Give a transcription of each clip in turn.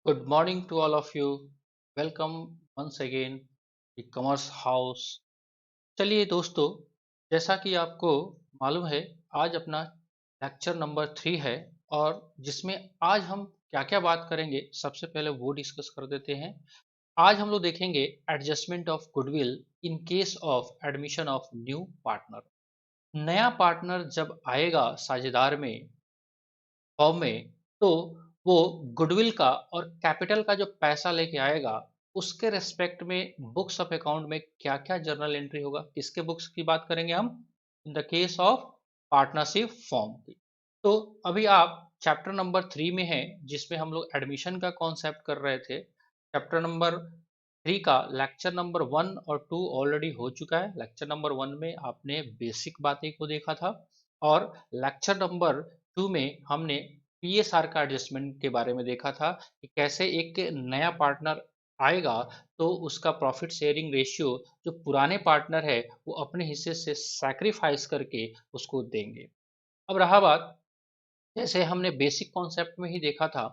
Good morning to all of you. Welcome once again the commerce house. चलिए दोस्तों, जैसा कि आपको मालूम है, आज अपना लेक्चर नंबर 3 है और जिसमें आज हम क्या क्या बात करेंगे सबसे पहले वो डिस्कस कर देते हैं। आज हम लोग देखेंगे adjustment of goodwill in case of admission of new partner. नया पार्टनर जब आएगा साझेदार में, फॉर्म में, तो वो गुडविल का और कैपिटल का जो पैसा लेके आएगा उसके रेस्पेक्ट में बुक्स ऑफ अकाउंट में क्या क्या जर्नल एंट्री होगा। किसके बुक्स की बात करेंगे हम? In the case of partnership form की। तो अभी आप चैप्टर नंबर 3 में हैं, जिसमें हम लोग एडमिशन का कॉन्सेप्ट कर रहे थे। चैप्टर नंबर 3 का लेक्चर नंबर 1 और 2 ऑलरेडी हो चुका है। लेक्चर नंबर 1 में आपने बेसिक बातें को देखा था और लेक्चर नंबर 2 में हमने पीएसआर का एडजस्टमेंट के बारे में देखा था कि कैसे एक नया पार्टनर आएगा तो उसका प्रॉफिट शेयरिंग रेशियो जो पुराने पार्टनर है वो अपने हिस्से से सैक्रिफाइस करके उसको देंगे। अब रहा बात, जैसे हमने बेसिक कॉन्सेप्ट में ही देखा था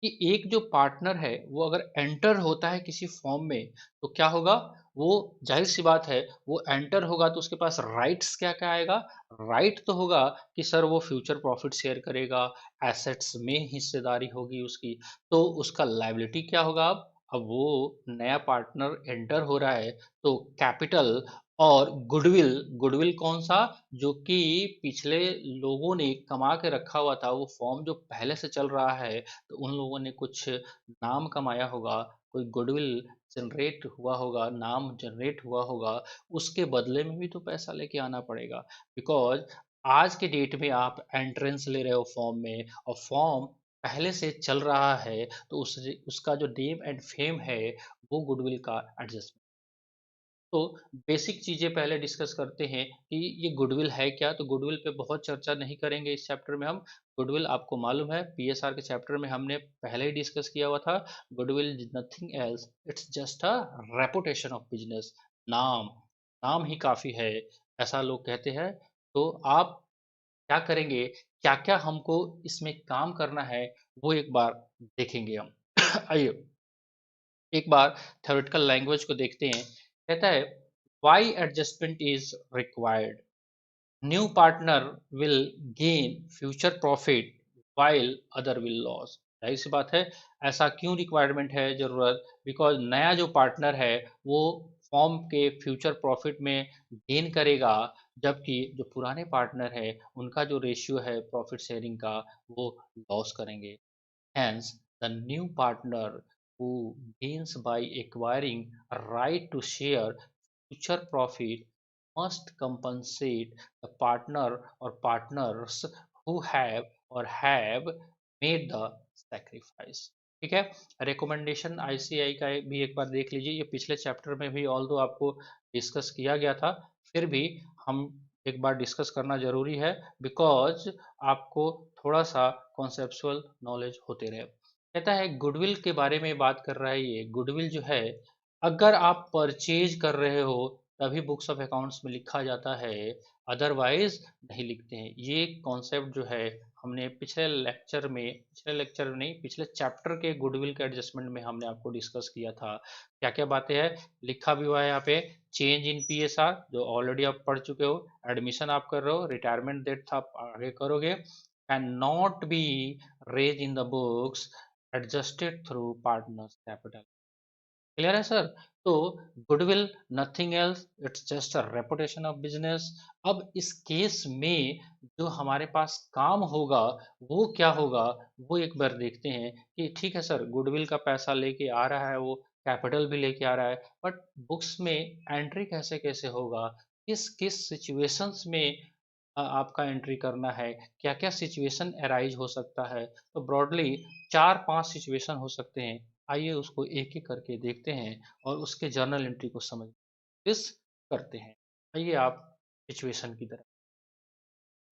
कि एक जो पार्टनर है वो अगर एंटर होता है किसी फॉर्म में तो क्या होगा। वो जाहिर सी बात है, वो एंटर होगा तो उसके पास राइट्स क्या क्या आएगा। राइट तो होगा कि सर वो फ्यूचर प्रॉफिट शेयर करेगा, एसेट्स में हिस्सेदारी होगी उसकी। तो उसका लायबिलिटी क्या होगा? अब वो नया पार्टनर एंटर हो रहा है तो कैपिटल और गुडविल। गुडविल कौन सा? जो कि पिछले लोगों ने कमा के रखा हुआ था, वो फॉर्म जो पहले से चल रहा है तो उन लोगों ने कुछ नाम कमाया होगा, कोई गुडविल जनरेट हुआ होगा, नाम जनरेट हुआ होगा। उसके बदले में भी तो पैसा लेके आना पड़ेगा, बिकॉज आज के डेट में आप एंट्रेंस ले रहे हो फॉर्म में और फॉर्म पहले से चल रहा है तो उसका जो नेम एंड फेम है वो गुडविल का एडजस्ट। तो बेसिक चीजें पहले डिस्कस करते हैं कि ये गुडविल है क्या। तो गुडविल पे बहुत चर्चा नहीं करेंगे इस चैप्टर में हम। गुडविल आपको मालूम है, पीएसआर के चैप्टर में हमने पहले ही डिस्कस किया हुआ था। Goodwill is nothing else, it's just a reputation of business. नाम, नाम ही काफी है, ऐसा लोग कहते हैं। तो आप क्या करेंगे, क्या क्या हमको इसमें काम करना है, वो एक बार देखेंगे हम। आइए एक बार थ्योरेटिकल लैंग्वेज को देखते हैं। कहता है why adjustment is required. New partner will gain future profit while other will loss. जाहिर सी बात है, ऐसा क्यों रिक्वायरमेंट है, जरूरत? बिकॉज नया जो पार्टनर है वो फॉर्म के फ्यूचर प्रॉफिट में गेन करेगा, जबकि जो पुराने पार्टनर है उनका जो रेशियो है प्रॉफिट शेयरिंग का वो लॉस करेंगे। Hence, the new partner who gains by acquiring a right to share future profit must compensate the partner or partners who have made the sacrifice। ठीक है। रिकमेंडेशन आईसीआई का भी एक बार देख लीजिए। ये पिछले चैप्टर में भी ऑल्दो आपको डिस्कस किया गया था, फिर भी हम एक बार डिस्कस करना जरूरी है, बिकॉज आपको थोड़ा सा कॉन्सेप्चुअल नॉलेज होते रहे। कहता है गुडविल के बारे में बात कर रहा है। ये गुडविल जो है, अगर आप परचेज कर रहे हो तभी बुक्स ऑफ अकाउंट्स में लिखा जाता है, अदरवाइज नहीं लिखते हैं। ये कॉन्सेप्ट जो है हमने पिछले चैप्टर के गुडविल के एडजस्टमेंट में हमने आपको डिस्कस किया था। क्या क्या बातें हैं लिखा भी हुआ है यहाँ पे। चेंज इन पीएसआर जो ऑलरेडी आप पढ़ चुके हो, एडमिशन आप कर रहे हो, रिटायरमेंट डेट आप आगे करोगे, can not be raise in the books adjusted through partners capital. Clear है सर? तो goodwill nothing else, it's just a reputation of business. अब इस केस में जो हमारे पास काम होगा वो क्या होगा, वो एक बार देखते हैं कि ठीक है सर, गुडविल का पैसा लेके आ रहा है, वो कैपिटल भी लेके आ रहा है, बट बुक्स में एंट्री कैसे कैसे होगा, किस किस सिचुएशंस में आपका एंट्री करना है, क्या क्या सिचुएशन अराइज हो सकता है। तो ब्रॉडली 4-5 सिचुएशन हो सकते हैं। आइए उसको एक एक करके देखते हैं और उसके जर्नल एंट्री को समझ इस करते हैं। आइए आप सिचुएशन की तरफ।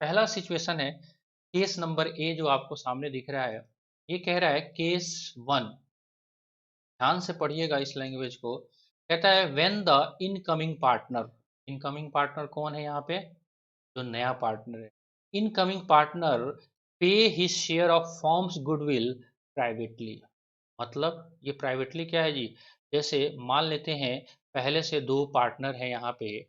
पहला सिचुएशन है केस नंबर ए जो आपको सामने दिख रहा है। ये कह रहा है केस 1, ध्यान से पढ़िएगा इस लैंग्वेज को। कहता है when the incoming partner, incoming partner कौन है यहाँ पे? जो नया पार्टनर है। इनकमिंग पार्टनर पे his share of forms goodwill privately. मतलब ये प्राइवेटली क्या है जी, जैसे मान लेते हैं पहले से दो पार्टनर हैं यहाँ पे,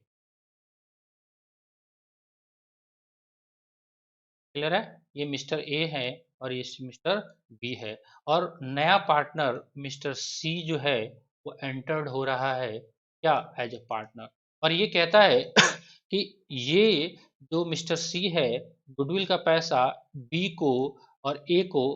क्लियर है, ये मिस्टर ए है और ये मिस्टर बी है, और नया पार्टनर मिस्टर सी जो है वो एंटर्ड हो रहा है क्या, एज ए पार्टनर, और ये कहता है कि ये जो मिस्टर सी है गुडविल का पैसा बी को और ए को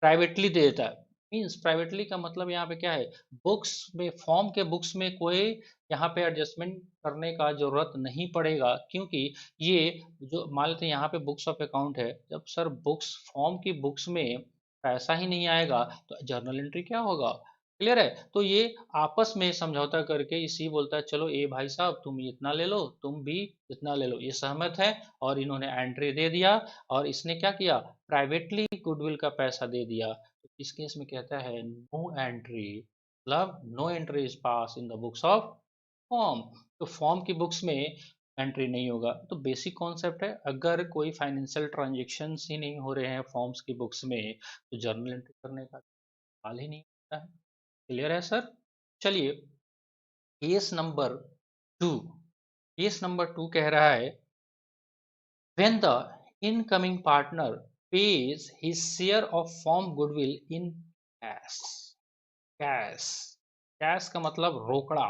प्राइवेटली दे देता है। मीन्स प्राइवेटली का मतलब यहाँ पे क्या है, बुक्स में, फॉर्म के बुक्स में कोई यहाँ पे एडजस्टमेंट करने का जरूरत नहीं पड़ेगा, क्योंकि ये जो मान लेते हैं यहाँ पे बुक्स ऑफ अकाउंट है, जब सर बुक्स, फॉर्म की बुक्स में पैसा ही नहीं आएगा तो जर्नल एंट्री क्या होगा, क्लियर है। तो ये आपस में समझौता करके इसी बोलता है चलो ए भाई साहब तुम इतना ले लो, तुम भी इतना ले लो, ये सहमत है और इन्होंने एंट्री दे दिया, और इसने क्या किया, प्राइवेटली गुडविल का पैसा दे दिया। तो इस केस में कहता है नो एंट्री, मतलब no entry is pass in the books of firm. तो फॉर्म की बुक्स में एंट्री नहीं होगा। तो बेसिक कॉन्सेप्ट है, अगर कोई फाइनेंशियल ट्रांजेक्शन्स ही नहीं हो रहे हैं फॉर्म्स की बुक्स में तो जर्नल एंट्री करने का सवाल ही नहीं होता है। क्लियर है सर। चलिए, case number two, case number two कह रहा है when the incoming partner pays his share of firm goodwill in cash, cash, cash का मतलब रोकड़ा,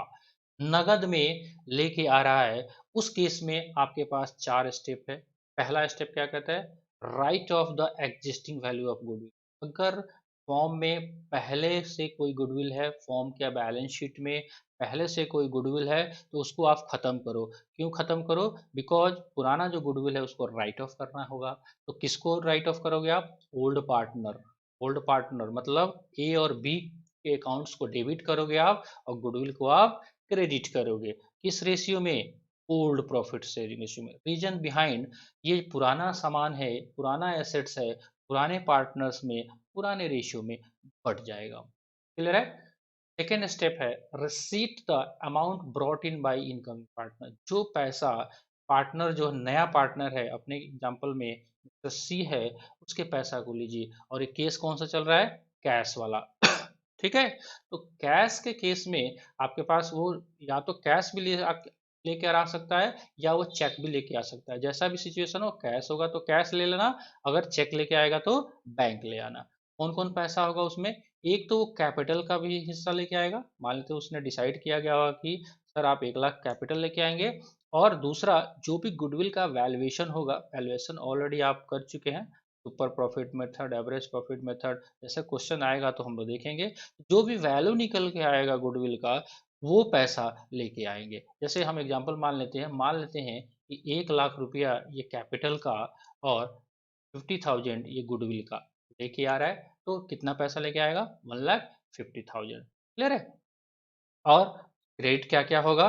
नगद में लेके आ रहा है, उस केस में आपके पास चार स्टेप है। पहला स्टेप क्या कहता है, right of the existing value of goodwill. अगर फॉर्म में पहले से कोई गुडविल है, फॉर्म के बैलेंस शीट में पहले से कोई गुडविल है, तो उसको आप खत्म करो। क्यों खत्म करो, बिकॉज पुराना जो गुडविल है उसको राइट ऑफ करना होगा। तो किसको राइट ऑफ करोगे आप, ओल्ड पार्टनर, ओल्ड पार्टनर मतलब ए और बी के अकाउंट्स को डेबिट करोगे आप, और गुडविल को आप क्रेडिट करोगे। किस रेशियो में, ओल्ड प्रॉफिट शेयरिंग रेशियो में। रीजन बिहाइंड, ये पुराना सामान है, पुराना एसेट्स है, पुराने पार्टनर्स में पुराने रेशियो में बढ़ जाएगा। क्लियर है। सेकेंड स्टेप है receipt the amount brought in by incoming partner. जो पैसा पार्टनर, जो नया पार्टनर है, अपने एग्जांपल में मिस्टर सी है, उसके पैसा को लीजिए। और ये केस कौन सा चल रहा है, कैश वाला। ठीक है। तो कैश के केस में आपके पास वो या तो कैश भी लेके आ सकता है, या वो चेक भी लेके आ सकता है। जैसा भी सिचुएशन हो, कैश होगा तो कैश ले लेना, अगर चेक लेके आएगा तो बैंक ले आना। कौन कौन पैसा होगा उसमें, एक तो वो कैपिटल का भी हिस्सा लेके आएगा। मान लेते उसने डिसाइड किया गया होगा कि सर आप 1 लाख कैपिटल लेके आएंगे, और दूसरा जो भी गुडविल का वैल्यूएशन होगा, वैल्यूएशन ऑलरेडी आप कर चुके हैं, super profit method, average profit method, जैसे क्वेश्चन आएगा तो हम लोग देखेंगे। जो भी वैल्यू निकल के आएगा गुडविल का, वो पैसा लेके आएंगे। जैसे हम एग्जांपल मान लेते हैं कि 1 लाख रुपया ये कैपिटल का और 50,000 ये गुडविल का लेके आ रहा है, तो कितना पैसा लेके आएगा, 1,50,000। क्लियर है। और क्रेडिट क्या क्या होगा,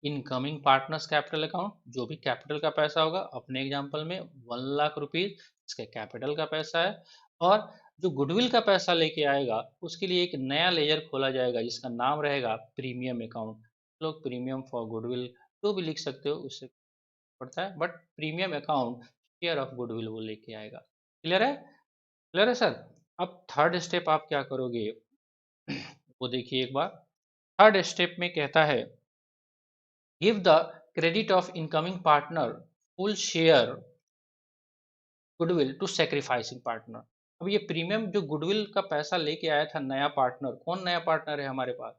इनकमिंग पार्टनर्स कैपिटल अकाउंट, जो भी कैपिटल का पैसा होगा, अपने एग्जांपल में 1 लाख रुपीज इसके कैपिटल का पैसा है। और जो गुडविल का पैसा लेके आएगा उसके लिए एक नया लेजर खोला जाएगा जिसका नाम रहेगा प्रीमियम अकाउंट। लोग प्रीमियम फॉर गुडविल जो भी लिख सकते हो, उससे पड़ता है, but premium account share of goodwill वो लेके आएगा। क्लियर है, क्लियर है सर। अब थर्ड स्टेप आप क्या करोगे, वो देखिए एक बार। थर्ड स्टेप में कहता है give the credit of incoming partner full share goodwill to sacrificing partner. अब ये प्रीमियम जो गुडविल का पैसा लेके आया था नया पार्टनर, कौन नया पार्टनर है हमारे पास,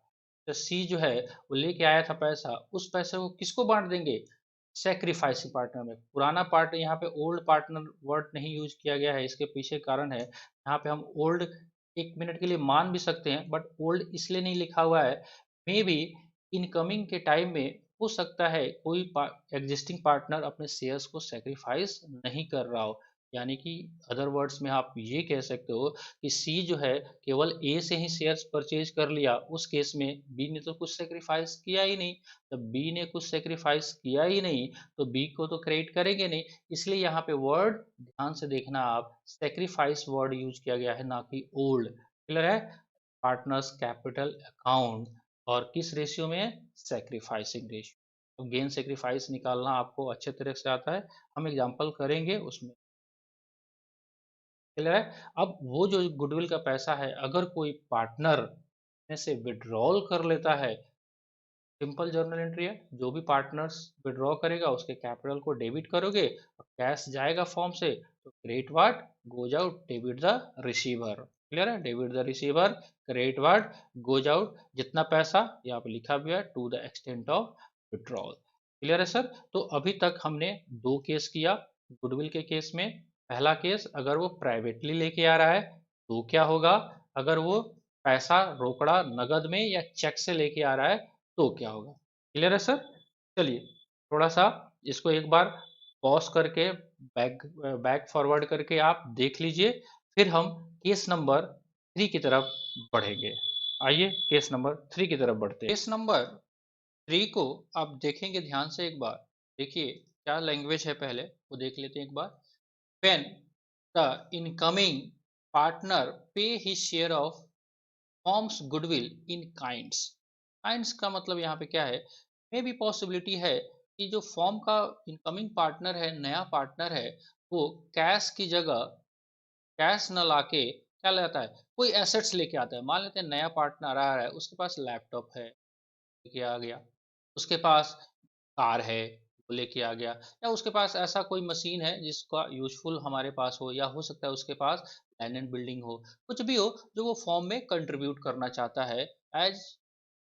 तो सी जो है वो लेके आया था पैसा, उस पैसे को किसको बांट देंगे, सेक्रीफाइसिंग पार्टनर में। पुराना पार्ट, यहाँ पे ओल्ड पार्टनर वर्ड नहीं यूज किया गया है, इसके पीछे कारण है, यहाँ पे हम ओल्ड एक मिनट के लिए मान भी सकते हैं, बट ओल्ड इसलिए नहीं लिखा हुआ है, मे बी इनकमिंग के टाइम में हो सकता है कोई एग्जिस्टिंग पार्टनर अपने शेयर्स को सेक्रीफाइस नहीं कर रहा हो। यानी कि अदर वर्ड्स में आप ये कह सकते हो कि सी जो है केवल ए से ही शेयर्स परचेज कर लिया, उस केस में बी ने तो कुछ सेक्रीफाइस किया ही नहीं। जब बी ने कुछ सेक्रीफाइस किया ही नहीं तो बी को तो क्रेडिट करेंगे नहीं। इसलिए यहाँ पे वर्ड ध्यान से देखना, आप सेक्रीफाइस वर्ड यूज किया गया है, ना कि ओल्ड। क्लियर है। पार्टनर्स कैपिटल अकाउंट, और किस रेशियो में, सेक्रीफाइसिंग रेशियो। तो गेन सेक्रीफाइस निकालना आपको अच्छे तरह से आता है, हम एग्जांपल करेंगे उसमें। क्लियर है। अब वो जो गुडविल का पैसा है अगर कोई पार्टनर में से विड्रॉल कर लेता है, सिंपल जर्नल एंट्री है, जो भी पार्टनर्स विड्रॉ करेगा उसके कैपिटल को डेबिट करोगे और कैश जाएगा फॉर्म से, तो credit what goes out, debit the receiver. Clear है, debit the receiver, credit what goes out, जितना पैसा यहाँ पे लिखा हुआ है to the extent of withdrawal. Clear है सर। तो अभी तक हमने दो केस किया गुडविल के केस में। पहला केस, अगर वो प्राइवेटली लेके आ रहा है तो क्या होगा, अगर वो पैसा रोकड़ा नगद में या चेक से लेके आ रहा है तो क्या होगा। क्लियर है सर। चलिए थोड़ा सा इसको एक बार पॉज करके बैक फॉरवर्ड करके आप देख लीजिए, फिर हम केस नंबर 3 की तरफ बढ़ेंगे। आइए केस नंबर 3 की तरफ बढ़ते हैं। केस नंबर 3 को आप देखेंगे ध्यान से एक बार, देखिए क्या लैंग्वेज है पहले वो देख लेते हैं एक बार। व्हेन द इनकमिंग पार्टनर पे his share of forms goodwill in kinds. Kinds का मतलब यहाँ पे क्या है, मे भी पॉसिबिलिटी है कि जो फॉर्म का इनकमिंग पार्टनर है, नया पार्टनर है, वो कैश की जगह कैश न लाके क्या लेता है, कोई एसेट्स लेके आता है। मान लेते हैं नया पार्टनर आ रहा है, उसके पास लैपटॉप है लेके आ गया, उसके पास कार है वो लेके आ गया, या उसके पास ऐसा कोई मशीन है जिसका यूजफुल हमारे पास हो, या हो सकता है उसके पास लैंड एंड बिल्डिंग हो, कुछ भी हो जो वो फॉर्म में कंट्रीब्यूट करना चाहता है as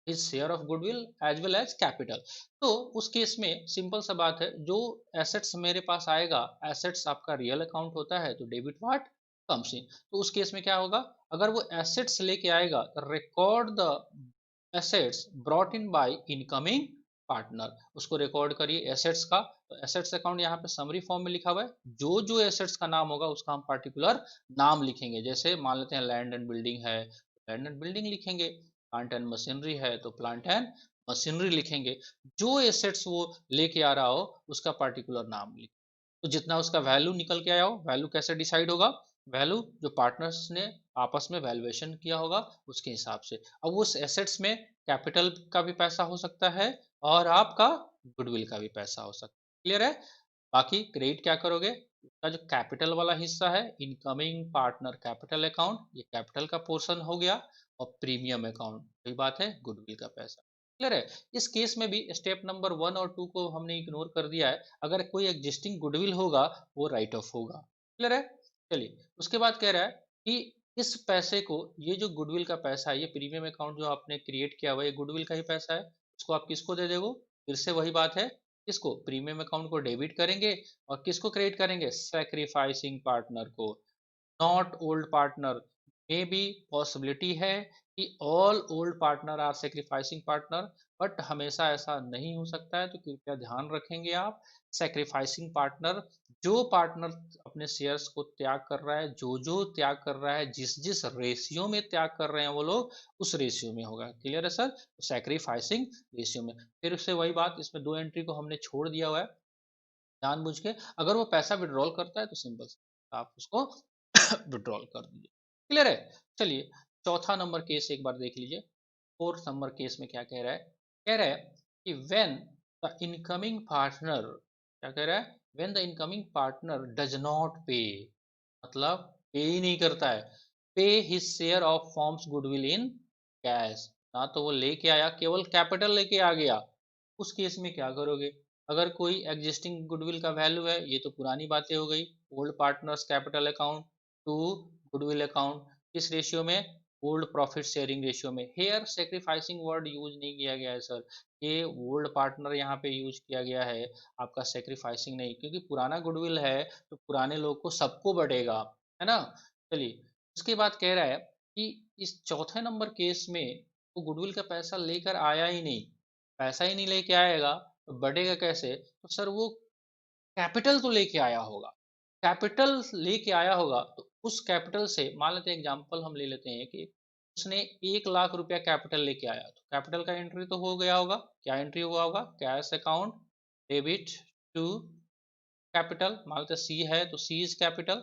his share of goodwill as well as capital. तो उस केस में सिंपल सा बात है, जो एसेट्स मेरे पास आएगा, एसेट्स आपका रियल अकाउंट होता है तो डेबिट व्हाट कम्स इन। तो उस केस में क्या होगा, अगर वो एसेट्स लेके आएगा तो record the assets brought in by incoming partner, उसको रिकॉर्ड करिए एसेट्स का। तो एसेट्स अकाउंट यहाँ पे समरी फॉर्म में लिखा हुआ है, जो जो एसेट्स का नाम होगा उसका हम पर्टिकुलर नाम लिखेंगे। जैसे मान लेते हैं लैंड एंड बिल्डिंग है, लैंड एंड बिल्डिंग लिखेंगे, प्लांट एंड मशीनरी है तो प्लांट एंड मशीनरी लिखेंगे। जो एसेट्स वो लेके आ रहा हो उसका पर्टिकुलर नाम लिखें। तो जितना उसका वैल्यू निकल के आया हो, वैल्यू कैसे डिसाइड होगा, वैल्यू जो पार्टनर्स ने आपस में वैल्यूएशन किया होगा उसके हिसाब से। अब उस एसेट्स में कैपिटल का भी पैसा हो सकता है और आपका गुडविल का भी पैसा हो सकता है। क्लियर है। बाकी क्रेडिट क्या करोगे, उसका जो कैपिटल वाला हिस्सा है, इनकमिंग पार्टनर कैपिटल अकाउंट, ये कैपिटल का पोर्शन हो गया, और प्रीमियम अकाउंट वही बात है गुडविल का पैसा। क्लियर है। इस केस में भी स्टेप नंबर 1 और 2 को हमने इग्नोर कर दिया है, अगर कोई एग्जिस्टिंग गुडविल होगा वो राइट ऑफ होगा। क्लियर है। चलिए उसके बाद कह रहा है कि इस पैसे को, ये जो गुडविल का पैसा है, ये प्रीमियम अकाउंट जो आपने क्रिएट किया हुआ है, ये गुडविल का ही पैसा है, इसको आप किसको दे दोगे, फिर से वही बात है, किसको, प्रीमियम अकाउंट को डेबिट करेंगे और किसको क्रेडिट करेंगे, सैक्रिफाइसिंग पार्टनर को, not old partner. May be possibility है कि all old partner are sacrificing partner, but हमेशा ऐसा नहीं हो सकता है, तो कृपया ध्यान रखेंगे आप। सेक्रीफाइसिंग पार्टनर, जो पार्टनर अपने शेयर्स को त्याग कर रहा है, जो जो त्याग कर रहा है, जिस जिस रेशियो में त्याग कर रहे हैं वो लोग, उस रेशियो में होगा। क्लियर है सर। सेक्रीफाइसिंग रेशियो में, फिर से वही बात, इसमें दो एंट्री को हमने छोड़ दिया हुआ है जानबूझ के। अगर वो पैसा विड्रॉल करता है तो सिंपल आप उसको विड्रॉल कर दीजिए। क्लियर है। चलिए चौथा नंबर केस एक बार देख लीजिए। फोर्थ नंबर केस में क्या कह रहा है, कह रहा है कि व्हेन द इनकमिंग पार्टनर, क्या कह रहा है, when the incoming partner does not पे, मतलब पे ही नहीं करता है, पे his share of forms goodwill in cash, ना तो वो लेके आया, केवल कैपिटल लेके आ गया, उस केस में क्या करोगे। अगर कोई एग्जिस्टिंग गुडविल का वैल्यू है, ये तो पुरानी बातें हो गई, old partners capital account to goodwill account, किस रेशियो में, ओल्ड प्रॉफिट शेयरिंग रेशियो में। हेयर सेक्रीफाइसिंग वर्ड यूज नहीं किया गया है सर, ये ओल्ड पार्टनर यहाँ पे यूज किया गया है, आपका सेक्रीफाइसिंग नहीं, क्योंकि पुराना गुडविल है तो पुराने लोग को सबको बढ़ेगा, है ना। चलिए उसके बाद कह रहा है कि इस चौथे नंबर केस में वो गुडविल का पैसा लेकर आया ही नहीं, पैसा ही नहीं लेके आएगा तो बढ़ेगा कैसे, तो सर वो कैपिटल तो लेके आया होगा, कैपिटल लेके आया होगा, तो उस कैपिटल से मान लेते हैं, एग्जांपल हम ले लेते हैं कि उसने 1 लाख रुपया कैपिटल लेके आया, तो कैपिटल का एंट्री तो हो गया होगा, क्या एंट्री हुआ होगा, cash account debit to capital, मान लेते सी है तो सी इज कैपिटल।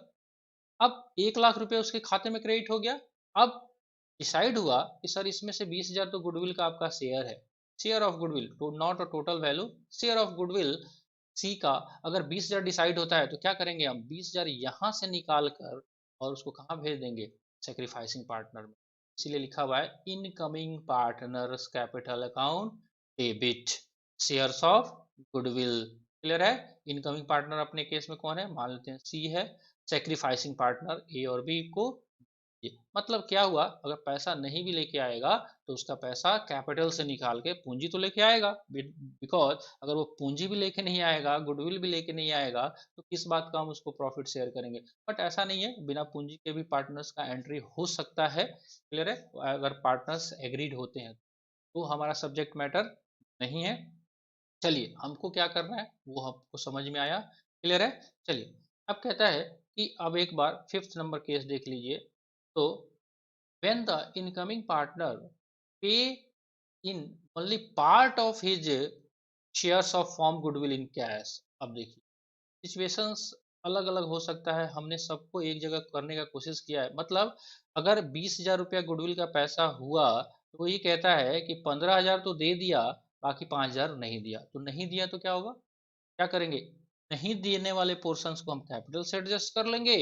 अब 1 लाख रुपए उसके खाते में क्रेडिट हो गया। अब डिसाइड हुआ कि सर इसमें से 20,000 तो गुडविल का आपका शेयर है, शेयर ऑफ गुडविल, तो not a total value, share of goodwill C का। अगर 20,000 डिसाइड होता है तो क्या करेंगे हम, 20,000 यहाँ से निकाल कर और उसको कहाँ भेज देंगे, सेक्रीफाइसिंग पार्टनर में। इसीलिए लिखा हुआ है incoming partners capital account debit shares of goodwill. Clear है। इनकमिंग पार्टनर अपने केस में कौन है, मान लेते हैं सी है। सेक्रीफाइसिंग पार्टनर ए और बी को, मतलब क्या हुआ, अगर पैसा नहीं भी लेके आएगा तो उसका पैसा कैपिटल से निकाल के पूंजी तो लेके आएगा, बिकॉज अगर वो पूंजी भी लेके नहीं आएगा, गुडविल भी लेके नहीं आएगा, तो किस बात का हम उसको प्रॉफिट शेयर करेंगे। बट ऐसा नहीं है, बिना पूंजी के भी पार्टनर्स का एंट्री हो सकता है। क्लियर है। अगर पार्टनर्स एग्रीड होते हैं तो हमारा सब्जेक्ट मैटर नहीं है। चलिए हमको क्या करना है वो हमको समझ में आया। क्लियर है। चलिए अब कहता है कि अब एक बार फिफ्थ नंबर केस देख लीजिए। तो when the incoming partner pay in only part of his shares of firm goodwill in cash। अब देखिए सिचुएशंस अलग अलग हो सकता है, हमने सबको एक जगह करने का कोशिश किया है। मतलब अगर 20,000 रुपया गुडविल का पैसा हुआ तो वो ये कहता है कि 15,000 तो दे दिया, बाकी 5,000 नहीं दिया। तो नहीं दिया तो क्या होगा, क्या करेंगे, नहीं देने वाले पोर्शंस को हम कैपिटल से एडजस्ट कर लेंगे,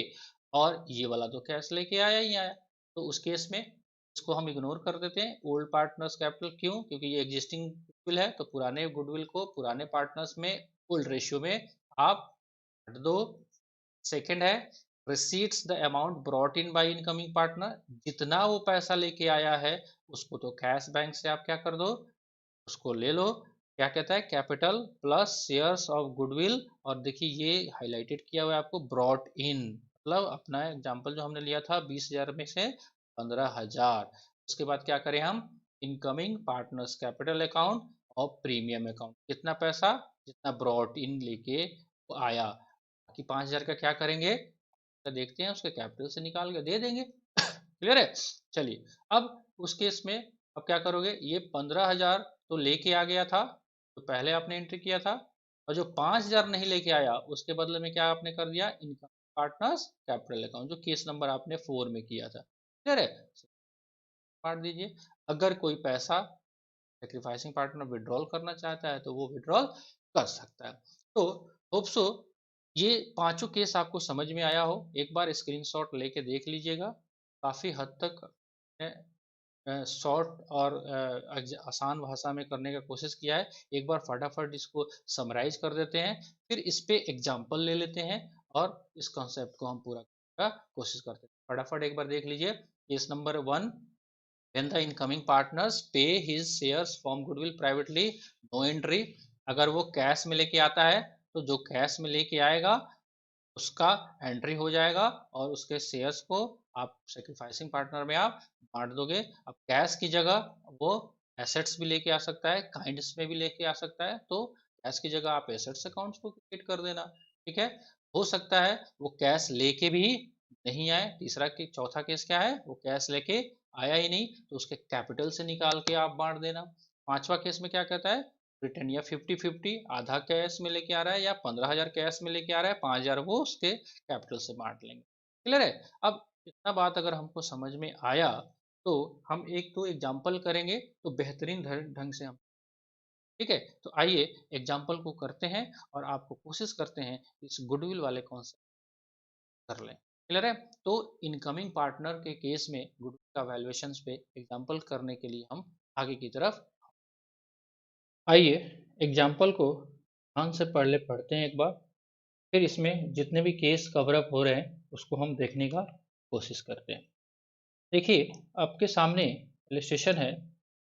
और ये वाला तो कैश लेके आया ही आया। तो उस केस में इसको हम इग्नोर कर देते हैं, ओल्ड पार्टनर्स कैपिटल। क्यों, क्योंकि ये एग्जिस्टिंग गुडविल है, तो पुराने गुडविल को पुराने पार्टनर्स में ओल्ड रेशियो में आप हट दो। सेकंड है receipts the amount brought in by incoming partner, जितना वो पैसा लेके आया है उसको तो कैश बैंक से आप क्या कर दो, उसको ले लो। क्या कहता है, capital plus shares of goodwill. और देखिए ये हाईलाइटेड किया हुआ है आपको, ब्रॉट इन, मतलब अपना एग्जांपल जो हमने लिया था 20,000 में से 15,000। उसके बाद क्या करें हम, इनकमिंग पार्टनर्स कैपिटल अकाउंट और प्रीमियम अकाउंट, कितना पैसा जितना ब्रॉट इन लेके आया, बाकी 5,000 का क्या करेंगे, तो देखते हैं उसके कैपिटल से निकाल के दे देंगे। क्लियर है। चलिए अब उस केस में अब क्या करोगे, ये 15,000 तो लेके आ गया था, तो पहले आपने एंट्री किया था, और जो 5,000 नहीं लेके आया उसके बदले में क्या आपने कर दिया, इनकम पार्टनर्स कैपिटल अकाउंट, जो केस नंबर आपने 4 में किया था। क्लियर है। काट दीजिए। अगर कोई पैसा सेक्रीफाइसिंग पार्टनर विड्रॉल करना चाहता है तो वो विड्रॉल कर सकता है। तो होप सो ये पांचों केस आपको समझ में आया हो। एक बार स्क्रीनशॉट लेके देख लीजिएगा, काफ़ी हद तक शॉर्ट और आसान भाषा में करने का कोशिश किया है। एक बार फटाफट इसको समराइज कर देते हैं, फिर इस पे एग्जाम्पल ले लेते हैं और इस कॉन्सेप्ट को हम पूरा करने का कोशिश करते हैं। फटाफट एक बार देख लीजिए। Case number 1, when the incoming partners pay his shares from goodwill privately, no entry। अगर वो कैश में लेके आता है तो जो कैश में लेके आएगा उसका एंट्री हो जाएगा, और उसके शेयर्स को आप सेक्रीफाइसिंग पार्टनर में आप बांट दोगे। अब कैश की जगह वो एसेट्स भी लेके आ सकता है, काइंड्स में भी लेके आ सकता है, तो कैश की जगह आप एसेट्स अकाउंट्स को क्रिएट कर देना। ठीक है। हो सकता है वो कैश लेके भी नहीं आए, तीसरा के चौथा केस क्या है, वो कैश लेके आया ही नहीं, तो उसके कैपिटल से निकाल के आप बांट देना। पांचवा केस में क्या कहता है, रिटर्न या 50-50, आधा कैश में लेके आ रहा है या 15,000 कैश में लेके आ रहा है, 5,000 वो उसके कैपिटल से बांट लेंगे। क्लियर है। अब इतना बात अगर हमको समझ में आया तो हम एक तो एग्जाम्पल करेंगे तो बेहतरीन ढंग से हम, ठीक है, तो आइए एग्जाम्पल को करते हैं और आपको कोशिश करते हैं इस गुडविल वाले कॉन्सेप्ट कर लें। क्लियर है। तो इनकमिंग पार्टनर के केस में गुडविल का वैल्यूएशन पे एग्जाम्पल करने के लिए हम आगे की तरफ आइए एग्जाम्पल को ध्यान से पढ़ते हैं एक बार, फिर इसमें जितने भी केस कवर अप हो रहे हैं उसको हम देखने का कोशिश करते हैं। देखिए आपके सामने इलस्ट्रेशन है,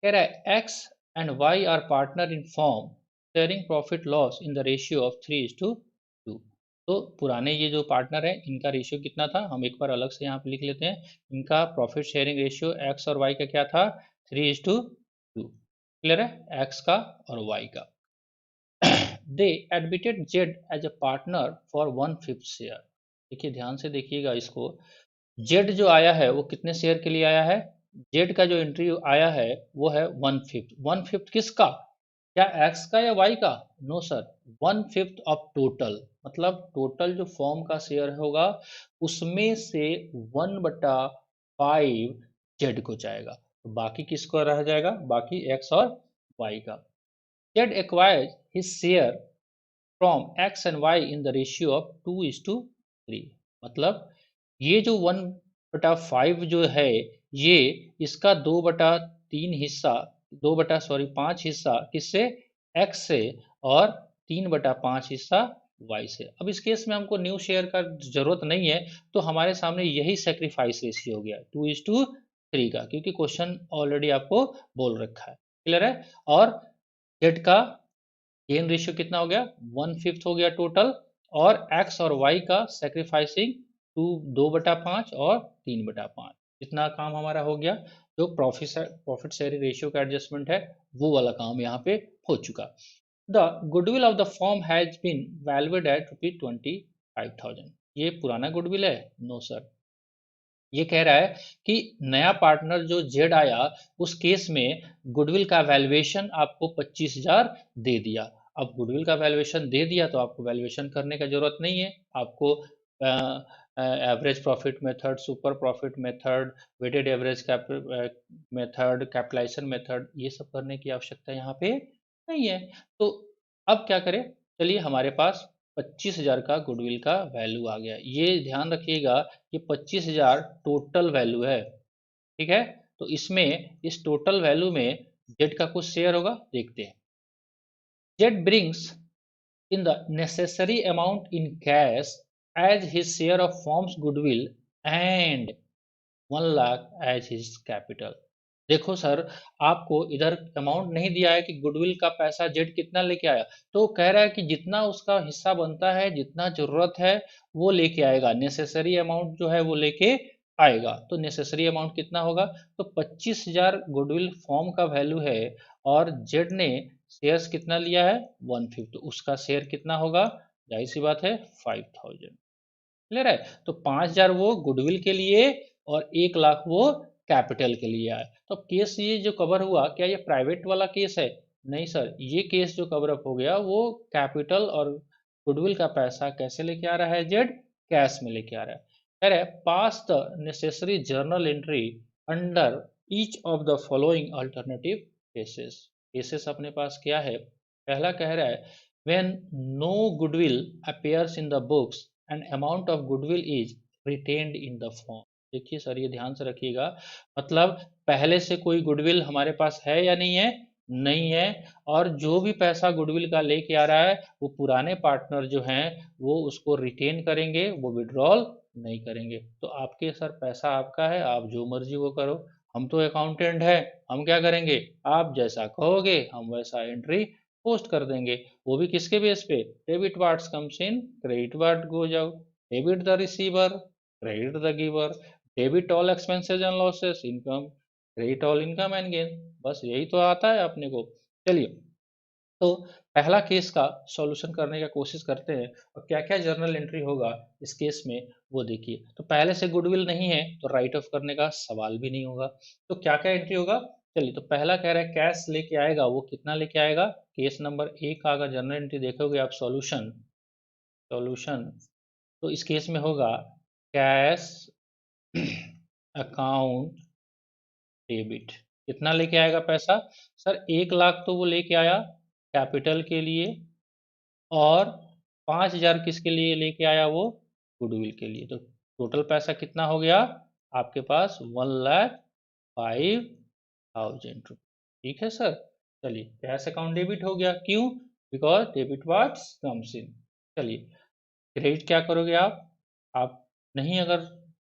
कह रहा है X and Y are partner in firm sharing profit loss in the ratio of 3:2। तो पुराने ये जो पार्टनर है इनका रेशियो कितना था, हम एक बार अलग से यहाँ पे लिख लेते हैं। इनका प्रॉफिट शेयरिंग रेशियो एक्स और वाई का क्या था, 3:2। क्लियर है, एक्स का और वाई का। They admitted Z as a partner for 1/5 share. देखिए ध्यान से देखिएगा इसको, जेड जो आया है वो कितने शेयर के लिए आया है, जेड का जो एंट्री आया है वो है 1/5। 1/5 किसका, क्या एक्स का या वाई का, नो सर, 1/5 ऑफ टोटल, मतलब टोटल जो फॉर्म का शेयर होगा उसमें से 1/5 जेड को जाएगा, तो बाकी किसको रह जाएगा, बाकी एक्स और वाई का। Z acquired his share from X and Y in the ratio of 2:3। मतलब ये जो 1/5 जो है, ये इसका 2/3 हिस्सा, 5 हिस्सा किससे, एक्स से, और 3/5 हिस्सा वाई से। अब इस केस में हमको न्यू शेयर का जरूरत नहीं है, तो हमारे सामने यही सेक्रीफाइस रेशियो हो गया 2:3 का, क्योंकि क्वेश्चन ऑलरेडी आपको बोल रखा है। क्लियर है। और जेड का गेन रेशियो कितना हो गया, 1/5 हो गया टोटल, और एक्स और वाई का सेक्रीफाइसिंग 2/5 और 3/5, इतना काम हमारा हो गया। जो प्रॉफिट शेयरिंग रेशियो का एडजस्टमेंट है, वो वाला काम यहाँ पे हो चुका। The goodwill of the firm has been valued at ₹25,000। ये पुराना गुडविल है? No sir. ये कह रहा है कि नया पार्टनर जो जेड आया, उस केस में गुडविल का वैल्यूएशन आपको 25,000 दे दिया। अब गुडविल का वैल्यूएशन दे दिया तो आपको वैल्यूएशन करने का जरूरत नहीं है। आपको average profit method, super profit method, weighted average method, capitalization method, ये सब करने की आवश्यकता यहाँ पे नहीं है। तो अब क्या करें, चलिए, हमारे पास 25,000 का गुडविल का वैल्यू आ गया। ये ध्यान रखिएगा, ये 25,000 टोटल वैल्यू है, ठीक है। तो इसमें, इस टोटल वैल्यू में जेड का कुछ शेयर होगा, देखते हैं। Z brings in the necessary amount in cash as his share of forms goodwill and 1 lakh as his capital. देखो सर, आपको इधर अमाउंट नहीं दिया है कि गुडविल का पैसा जेड कितना लेके आया, तो कह रहा है कि जितना उसका हिस्सा बनता है, जितना जरूरत है, वो लेके आएगा। नेसेसरी अमाउंट जो है वो लेके आएगा। तो नेसेसरी अमाउंट कितना होगा, तो 25,000 गुडविल फॉर्म का वैल्यू है, और जेड ने शेयर्स कितना लिया है, 1/5, तो उसका शेयर कितना होगा, जाहिर सी बात है 5,000। क्लियर है। तो 5,000 वो गुडविल के लिए, और 1 लाख वो कैपिटल के लिए आए। तो केस ये जो कवर हुआ, क्या ये प्राइवेट वाला केस है? नहीं सर, ये केस जो कवर अप हो गया, वो कैपिटल और गुडविल का पैसा कैसे लेके आ रहा है जेड, कैश में लेके आ रहा है। कह रहा है pass the necessary journal entry under each of the following alternative cases. Cases अपने पास क्या है, पहला कह रहा है when no goodwill appears in the books and amount of goodwill is retained in the form। देखिए सर, ये ध्यान से रखिएगा, मतलब पहले से कोई गुडविल हमारे पास है या नहीं है, नहीं है। और जो भी पैसा गुडविल का लेके आ रहा है, वो पुराने पार्टनर जो हैं, वो उसको रिटेन करेंगे, वो विड्रॉल नहीं करेंगे। तो आपके सर पैसा आपका है, आप जो मर्जी वो करो, हम तो अकाउंटेंट है, हम क्या करेंगे, आप जैसा कहोगे हम वैसा एंट्री पोस्ट कर देंगे। वो भी किसके बेस पे, debit parts comes in, credit part goes out. Debit the receiver, credit the giver. Debit all expenses and losses income, credit all income and gain. बस यही तो आता है अपने को। चलिए, तो पहला केस का सॉल्यूशन करने का कोशिश करते हैं, और क्या क्या जर्नल एंट्री होगा इस केस में, वो देखिए। तो पहले से गुडविल नहीं है, तो राइट ऑफ करने का सवाल भी नहीं होगा। तो क्या क्या एंट्री होगा, चलिए। तो पहला कह रहा है कैश लेके आएगा, वो कितना लेके आएगा, केस नंबर 1 का अगर जर्नल एंट्री देखोगे आप, सॉल्यूशन सॉल्यूशन तो इस केस में होगा कैश अकाउंट डेबिट। कितना लेके आएगा पैसा, सर 1 लाख तो वो लेके आया कैपिटल के लिए, और 5,000 किसके लिए लेके आया, वो गुडविल के लिए। तो टोटल पैसा कितना हो गया आपके पास, 1,05,000 रुपये। ठीक है सर। चलिए, कैश अकाउंट डेबिट हो गया, क्यों, because debit what's comes in. चलिए, क्रेडिट क्या करोगे आप नहीं अगर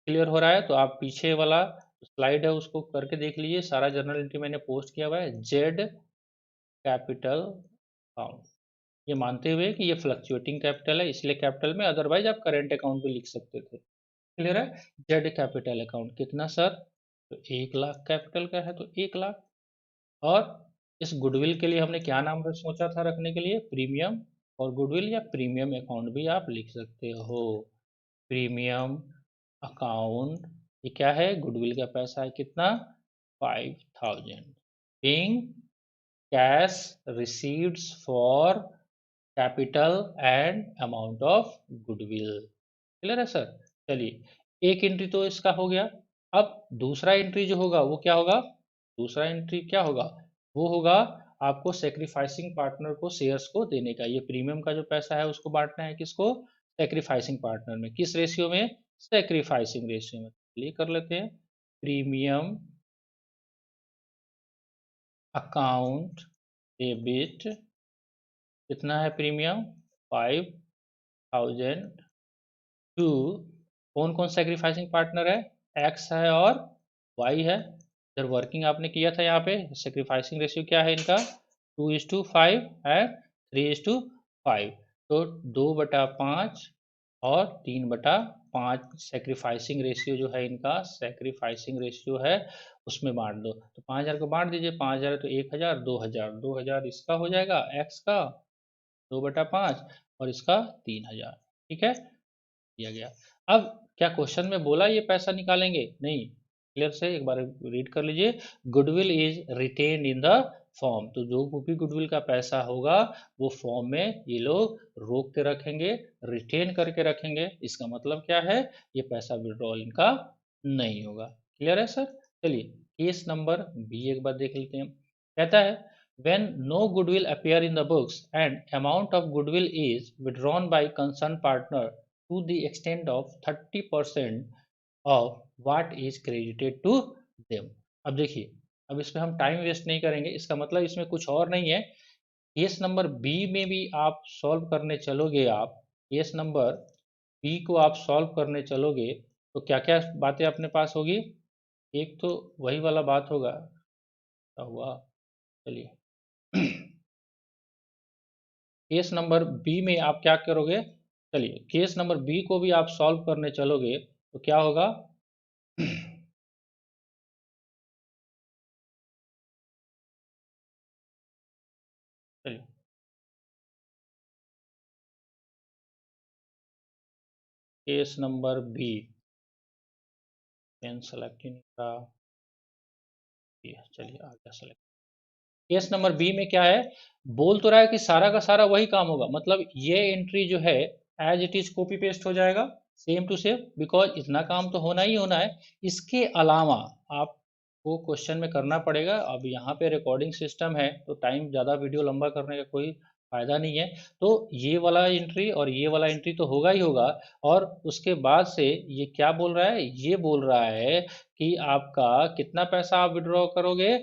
क्लियर हो रहा है, तो आप पीछे वाला स्लाइड है उसको करके देख लीजिए। सारा जर्नल एंट्री मैंने पोस्ट किया हुआ है। जेड कैपिटल अकाउंट, ये मानते हुए कि ये फ्लक्चुएटिंग कैपिटल है, इसलिए कैपिटल में, अदरवाइज आप करेंट अकाउंट भी लिख सकते थे। क्लियर है। जेड कैपिटल अकाउंट कितना सर, तो 1 लाख कैपिटल का है, तो 1 लाख। और इस गुडविल के लिए हमने क्या नाम सोचा था रखने के लिए, प्रीमियम और गुडविल, या प्रीमियम अकाउंट भी आप लिख सकते हो। प्रीमियम अकाउंट, ये क्या है, गुडविल का पैसा है कितना, 5,000, being cash receipts for capital and amount of goodwill. Clear है सर। चलिए, एक एंट्री तो इसका हो गया। अब दूसरा एंट्री जो होगा वो क्या होगा, दूसरा एंट्री क्या होगा, वो होगा आपको सेक्रीफाइसिंग पार्टनर को शेयर्स को देने का। ये प्रीमियम का जो पैसा है उसको बांटना है किसको, सेक्रीफाइसिंग पार्टनर में। किस रेशियो में, सेक्रीफाइसिंग रेशियो में। चलिए कर लेते हैं। प्रीमियम अकाउंट डेबिट, कितना है प्रीमियम 5000 टू, कौन कौन सेक्रीफाइसिंग पार्टनर है, एक्स है और वाई है। जब वर्किंग आपने किया था यहाँ पे, सेक्रीफाइसिंग रेशियो क्या है इनका 2:5 एंड 3:5, तो 2/5 और 3/5 सेक्रीफाइसिंग रेशियो जो है इनका, सेक्रीफाइसिंग रेशियो है उसमें बांट दो। तो 5000 को बांट दीजिए, 5000 तो 1000, 2000, 2000 इसका हो जाएगा एक्स का 2/5 और इसका 3000। ठीक है, दिया गया। अब क्या क्वेश्चन में बोला ये पैसा निकालेंगे? नहीं, क्लियर से एक बार रीड कर लीजिए। Goodwill is retained in the form, तो जो भी गुडविल का पैसा होगा वो फॉर्म में ये लोग रोक के रखेंगे, रिटेन करके रखेंगे। इसका मतलब क्या है, ये पैसा विड्रॉल इनका नहीं होगा। क्लियर है सर? चलिए केस नंबर बी एक बार देख लेते हैं। कहता है when no goodwill appear in the books and amount of goodwill is withdrawn by concerned partner to the extent of 30% of what is credited to them। अब देखिए, अब इस पे हम टाइम वेस्ट नहीं करेंगे, इसका मतलब इसमें कुछ और नहीं है। केस नंबर बी में भी आप सॉल्व करने चलोगे, आप केस नंबर बी को आप सॉल्व करने चलोगे तो क्या क्या बातें अपने पास होगी। एक तो वही वाला बात होगा, क्या हुआ, चलिए केस नंबर बी में आप क्या करोगे, चलिए केस नंबर बी को भी आप सॉल्व करने चलोगे तो क्या होगा चलिए case number B, pen selecting का, चलिए आ गया सेलेक्ट। केस नंबर बी में क्या है, बोल तो रहा है कि सारा का सारा वही काम होगा, मतलब ये एंट्री जो है as it is copy paste हो जाएगा सेम टू सेम, बिकॉज इतना काम तो होना ही होना है। इसके अलावा आपको क्वेश्चन में करना पड़ेगा। अब यहाँ पे रिकॉर्डिंग सिस्टम है तो टाइम ज़्यादा वीडियो लंबा करने का कोई फायदा नहीं है, तो ये वाला एंट्री और ये वाला एंट्री तो होगा ही होगा। और उसके बाद से ये क्या बोल रहा है, ये बोल रहा है कि आपका कितना पैसा आप विड्रॉ करोगे।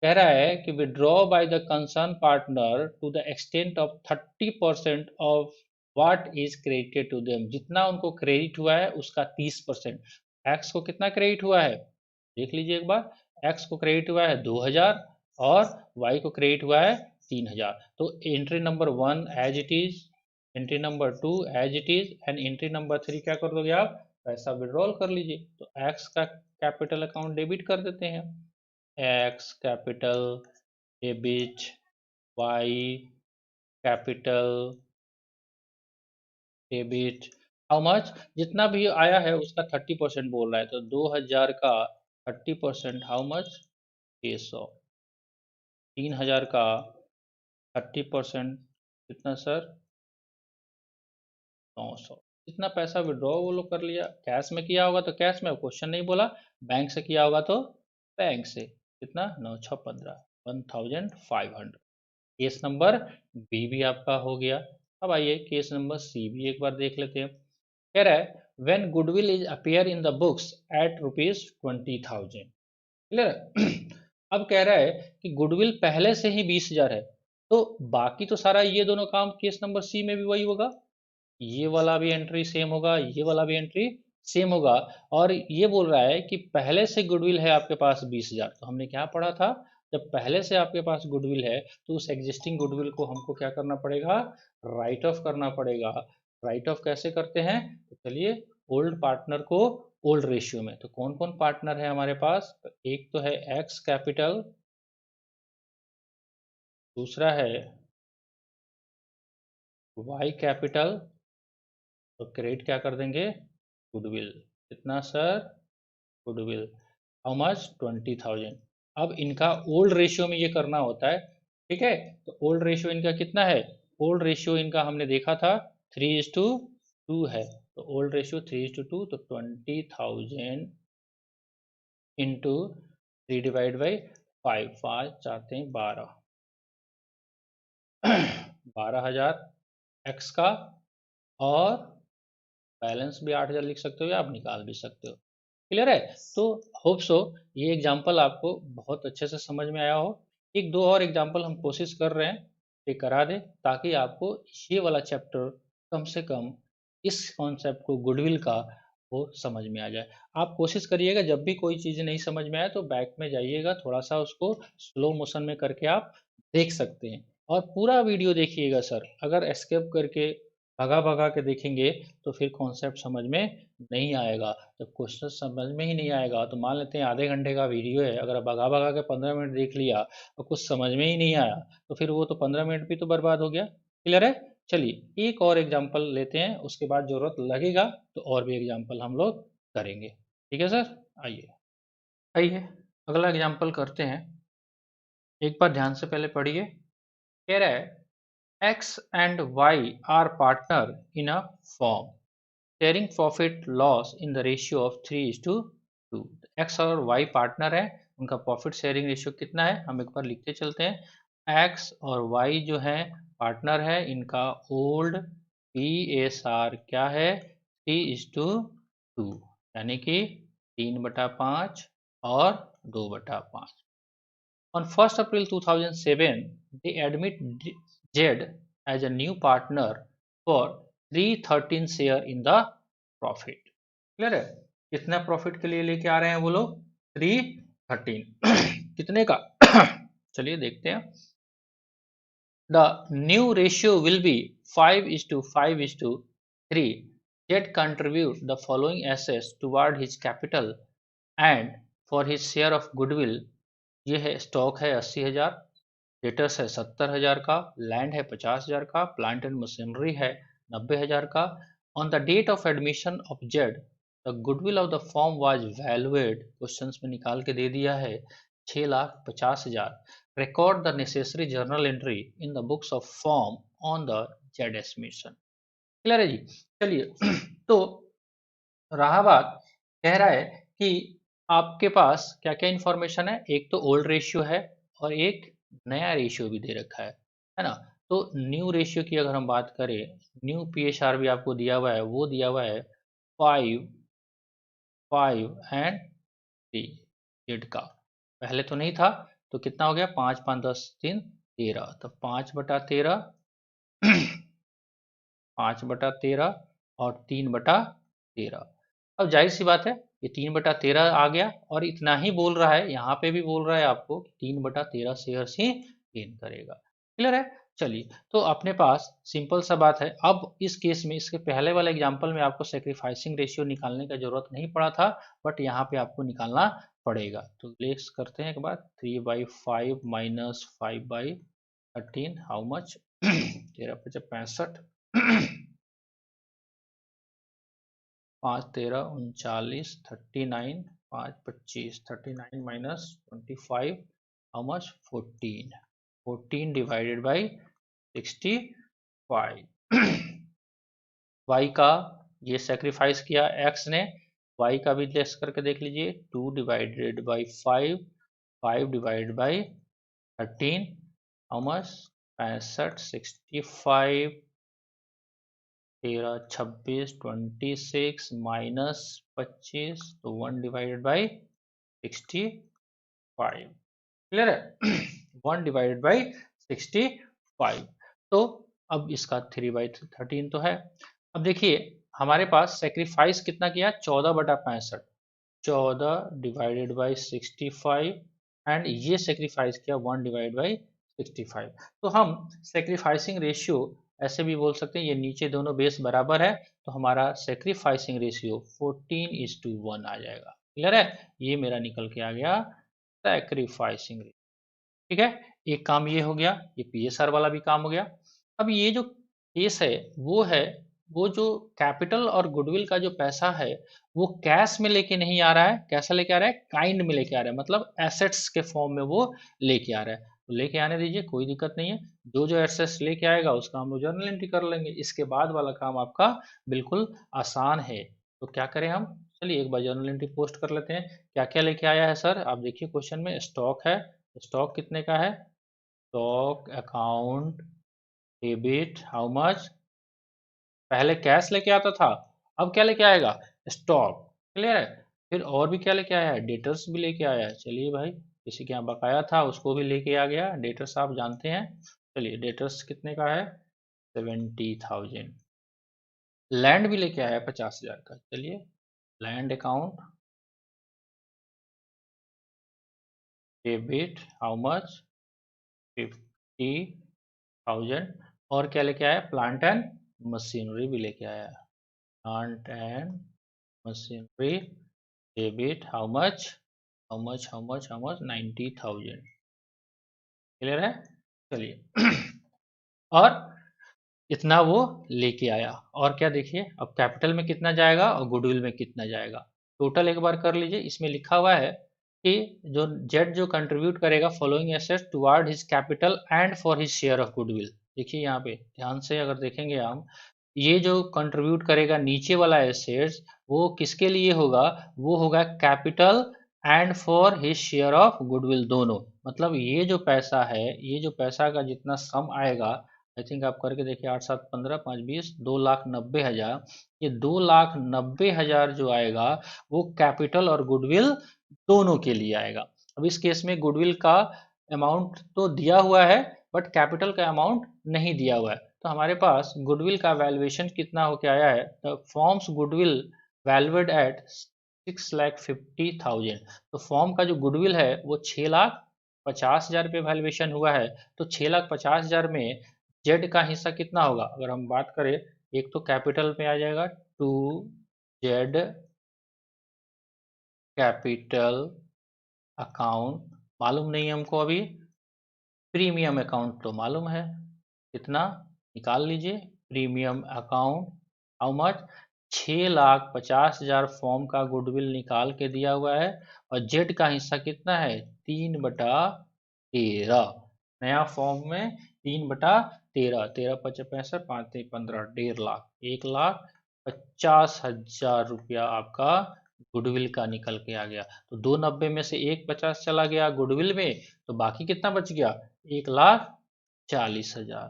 कह रहा है कि withdraw by the concern partner to the extent of 30% of what is credited to them, जितना उनको क्रेडिट हुआ है उसका 30%। एक्स को कितना क्रेडिट हुआ है देख लीजिए एक बार, एक्स को क्रेडिट हुआ है 2000 और वाई को क्रेडिट हुआ है 3000। तो entry number 1 as it is, entry number 2 as it is and entry number 3 क्या कर दोगे आप, पैसा विड्रॉल कर लीजिए। तो एक्स का कैपिटल अकाउंट डेबिट कर देते हैं, X capital debit, Y capital debit, how much, जितना भी आया है उसका 30% बोल रहा है, तो 2000 का 30% हाउ मच 600, 3000 का 30% कितना सर 900। इतना पैसा विड्रॉ वो लोग कर लिया। कैश में किया होगा तो कैश में, क्वेश्चन नहीं बोला, बैंक से किया होगा तो बैंक से। कितना 9 6 15, 1500। केस नंबर बी भी आपका हो गया। अब आइए केस नंबर सी भी एक बार देख लेते हैं। कह रहा है when goodwill is appear in the books at ₹20,000। Clear अब कह रहा है कि गुडविल पहले से ही 20,000 है, तो बाकी तो सारा ये दोनों काम केस नंबर सी में भी वही होगा, ये वाला भी एंट्री सेम होगा, ये वाला भी एंट्री सेम होगा। और ये बोल रहा है कि पहले से गुडविल है आपके पास 20,000, तो हमने क्या पढ़ा था, जब पहले से आपके पास गुडविल है तो उस एग्जिस्टिंग गुडविल को हमको क्या करना पड़ेगा, राइट ऑफ करना पड़ेगा। राइट ऑफ कैसे करते हैं, तो चलिए ओल्ड पार्टनर को ओल्ड रेशियो में, तो कौन कौन पार्टनर है हमारे पास, तो एक तो है एक्स कैपिटल, दूसरा है वाई कैपिटल, तो क्रेडिट क्या कर देंगे गुडविल, कितना सर गुडविल, हाउ मच 20,000। अब इनका ओल्ड रेशियो में ये करना होता है, ठीक है। तो ओल्ड रेशियो इनका कितना है, ओल्ड रेशियो इनका हमने देखा था 3:2 है, तो ओल्ड रेशियो 3:2, तो 20,000 इंटू 3/5, 5 4 12, 12,000 एक्स का और बैलेंस भी 8,000 लिख सकते हो या आप निकाल भी सकते हो। क्लियर है? तो होप सो ये एग्जाम्पल आपको बहुत अच्छे से समझ में आया हो। एक दो और एग्जाम्पल हम कोशिश कर रहे हैं कि करा दें, ताकि आपको ये वाला चैप्टर कम से कम इस कॉन्सेप्ट को गुडविल का वो समझ में आ जाए। आप कोशिश करिएगा जब भी कोई चीज़ नहीं समझ में आए तो बैक में जाइएगा, थोड़ा सा उसको स्लो मोशन में करके आप देख सकते हैं और पूरा वीडियो देखिएगा सर। अगर एस्केप करके भगा भगा के देखेंगे तो फिर कॉन्सेप्ट समझ में नहीं आएगा। जब क्वेश्चन समझ में ही नहीं आएगा तो मान लेते हैं आधे घंटे का वीडियो है, अगर भगा भगा के 15 मिनट देख लिया और कुछ समझ में ही नहीं आया तो फिर वो तो 15 मिनट भी तो बर्बाद हो गया। क्लियर है? चलिए एक और एग्जाम्पल लेते हैं, उसके बाद जरूरत लगेगा तो और भी एग्जाम्पल हम लोग करेंगे। ठीक है सर? आइए आइए अगला एग्जाम्पल करते हैं। एक बार ध्यान से पहले पढ़िए। कह रहा है x and y are partner in a firm sharing profit loss in the ratio of 3:2। x और y पार्टनर है, उनका प्रॉफिट शेयरिंग रेशियो कितना है हम एक बार लिखते चलते हैं। x और y जो है पार्टनर है, इनका ओल्ड PSR क्या है 3:2, यानी कि 3/5 और 2/5। On 1st April 2007, they admit Z as a new partner for 313 share in the profit। Clear है? कितना प्रॉफिट के लिए लेके आ रहे हैं वो लोग? 313 कितने का? चलिए देखते हैं। The new ratio will be 5:5:3। Z contribute the following assets toward his capital and for his share of goodwill। ये है स्टॉक है 80,000, डेटर्स है 70,000 का, लैंड है 50,000 का, प्लांट एंड मशीनरी है 90,000 का। On the date of admission of Z the goodwill of the firm was valued, question में निकाल के दे दिया है 6,50,000। Record the necessary journal entry in the books of firm on the Z admission. Clear है जी? चलिए तो रहा बात, कह रहा है कि आपके पास क्या क्या इंफॉर्मेशन है। एक तो ओल्ड रेशियो है और एक नया रेशियो भी दे रखा है ना। तो न्यू रेशियो की अगर हम बात करें, न्यू PSR भी आपको दिया हुआ है, वो दिया हुआ है 5 5 एंड 3 जेड का। पहले तो नहीं था तो कितना हो गया 5 5 10 3 13, तो 5/13 5/13 और 3/13। अब जाहिर सी बात है ये 3/13 आ गया और इतना ही बोल रहा है, यहाँ पे भी बोल रहा है आपको 3/13 शेयर्स ही गेन करेगा। क्लियर है? चलिए तो अपने पास सिंपल सा बात है। अब इस केस में इसके पहले वाले एग्जांपल में आपको सेक्रीफाइसिंग रेशियो निकालने का जरूरत नहीं पड़ा था, बट यहाँ पे आपको निकालना पड़ेगा। तो लेट्स करते हैं एक बार, 3/5 minus 5/13 how much 13×5 65 5×13 39 39 5×25 39 minus 25 how much 14 14 divided by 65। y का ये सेक्रीफाइस किया x ने, y का भी लेस करके देख लीजिए 2 divided by 5 5 divided by 13 how much 65 65 13 26 26 minus 25 तो 1 डिवाइडेड बाई 65। क्लियर है? 1 डिवाइडेड बाई 65। तो अब इसका 3/13 तो है। अब देखिए हमारे पास सेक्रीफाइस कितना किया 14/65, 14 डिवाइडेड बाई 65 एंड ये सेक्रीफाइस किया 1 डिवाइड बाई 65। तो हम सेक्रीफाइसिंग रेशियो ऐसे भी बोल सकते हैं, ये नीचे दोनों बेस बराबर है तो हमारा सेक्रीफाइसिंग रेशियो 14:1 आ जाएगा। क्लियर है? ये मेरा निकल के आ गया सेक्रीफाइसिंग रेशियो। ठीक है, एक काम ये हो गया, ये PSR वाला भी काम हो गया। अब ये जो केस है वो है, वो जो कैपिटल और गुडविल का जो पैसा है वो कैश में लेके नहीं आ रहा है। कैसा लेके आ रहा है? काइंड में लेके आ रहा है, मतलब एसेट्स के फॉर्म में वो लेके आ रहा है। तो लेके आने दीजिए, कोई दिक्कत नहीं है। जो जो एसेट्स लेके आएगा उसका हम लोग जर्नल एंट्री कर लेंगे। इसके बाद वाला काम आपका बिल्कुल आसान है। तो क्या करें हम, चलिए एक बार जर्नल एंट्री पोस्ट कर लेते हैं। क्या क्या लेके आया है सर? आप देखिए क्वेश्चन में स्टॉक है, स्टॉक कितने का है? Stock account debit how much, पहले कैश लेके आता था अब क्या लेके आएगा, स्टॉक। क्लियर है। फिर और भी क्या लेके आया है, डेटर्स भी लेके आया है। चलिए भाई, किसी के यहाँ बकाया था उसको भी लेके आ गया। डेटर्स आप जानते हैं। चलिए, डेटर्स कितने का है, 70,000। लैंड भी लेके आया 50,000 का। चलिए, land account debit how much, 50,000। और क्या लेके आया, प्लांट एंड मशीनरी भी लेके आया। Plant and machinery debit how much, how much 90,000। Clear है। चलिए और इतना वो लेके आया। और क्या देखिए, अब कैपिटल में कितना जाएगा और गुडविल में कितना जाएगा, टोटल एक बार कर लीजिए। इसमें लिखा हुआ है कि जो जेड जो कंट्रीब्यूट करेगा following assets toward his capital and for his share of goodwill. देखिए यहाँ पे ध्यान से अगर देखेंगे हम, ये जो कंट्रीब्यूट करेगा नीचे वाला एसेट्स, वो किसके लिए होगा, वो होगा capital and for his share of goodwill दोनों। मतलब ये जो पैसा है, ये जो पैसा का जितना सम आएगा, आई थिंक आप करके देखिए, 8 7 15 5 20, 2,90,000। ये 2,90,000 जो आएगा वो कैपिटल और गुडविल दोनों के लिए आएगा। अब इस केस में गुडविल का अमाउंट तो दिया हुआ है, बट कैपिटल का अमाउंट नहीं दिया हुआ है। तो हमारे पास गुडविल का वैल्यूएशन कितना होके आया है, the forms goodwill valued at 6,50,000। तो फॉर्म का जो गुडविल है वो 6,50,000 पे वैल्यूएशन हुआ है। तो 6,50,000 में जेड का हिस्सा कितना होगा, अगर हम बात करें, एक तो कैपिटल में आ जाएगा, टू जेड कैपिटल अकाउंट, मालूम नहीं है हमको अभी। प्रीमियम अकाउंट तो मालूम है, कितना निकाल लीजिए। Premium account how much, 6,50,000 form का गुडविल निकाल के दिया हुआ है। और जेड का हिस्सा कितना है, 3/13। नया फॉर्म में 3/13, 13 5 65, 5 3 15, 1.5 लाख, 1,50,000 रुपया आपका गुडविल का निकल के आ गया। तो 290 में से 150 चला गया गुडविल में, तो बाकी कितना बच गया, 1,40,000।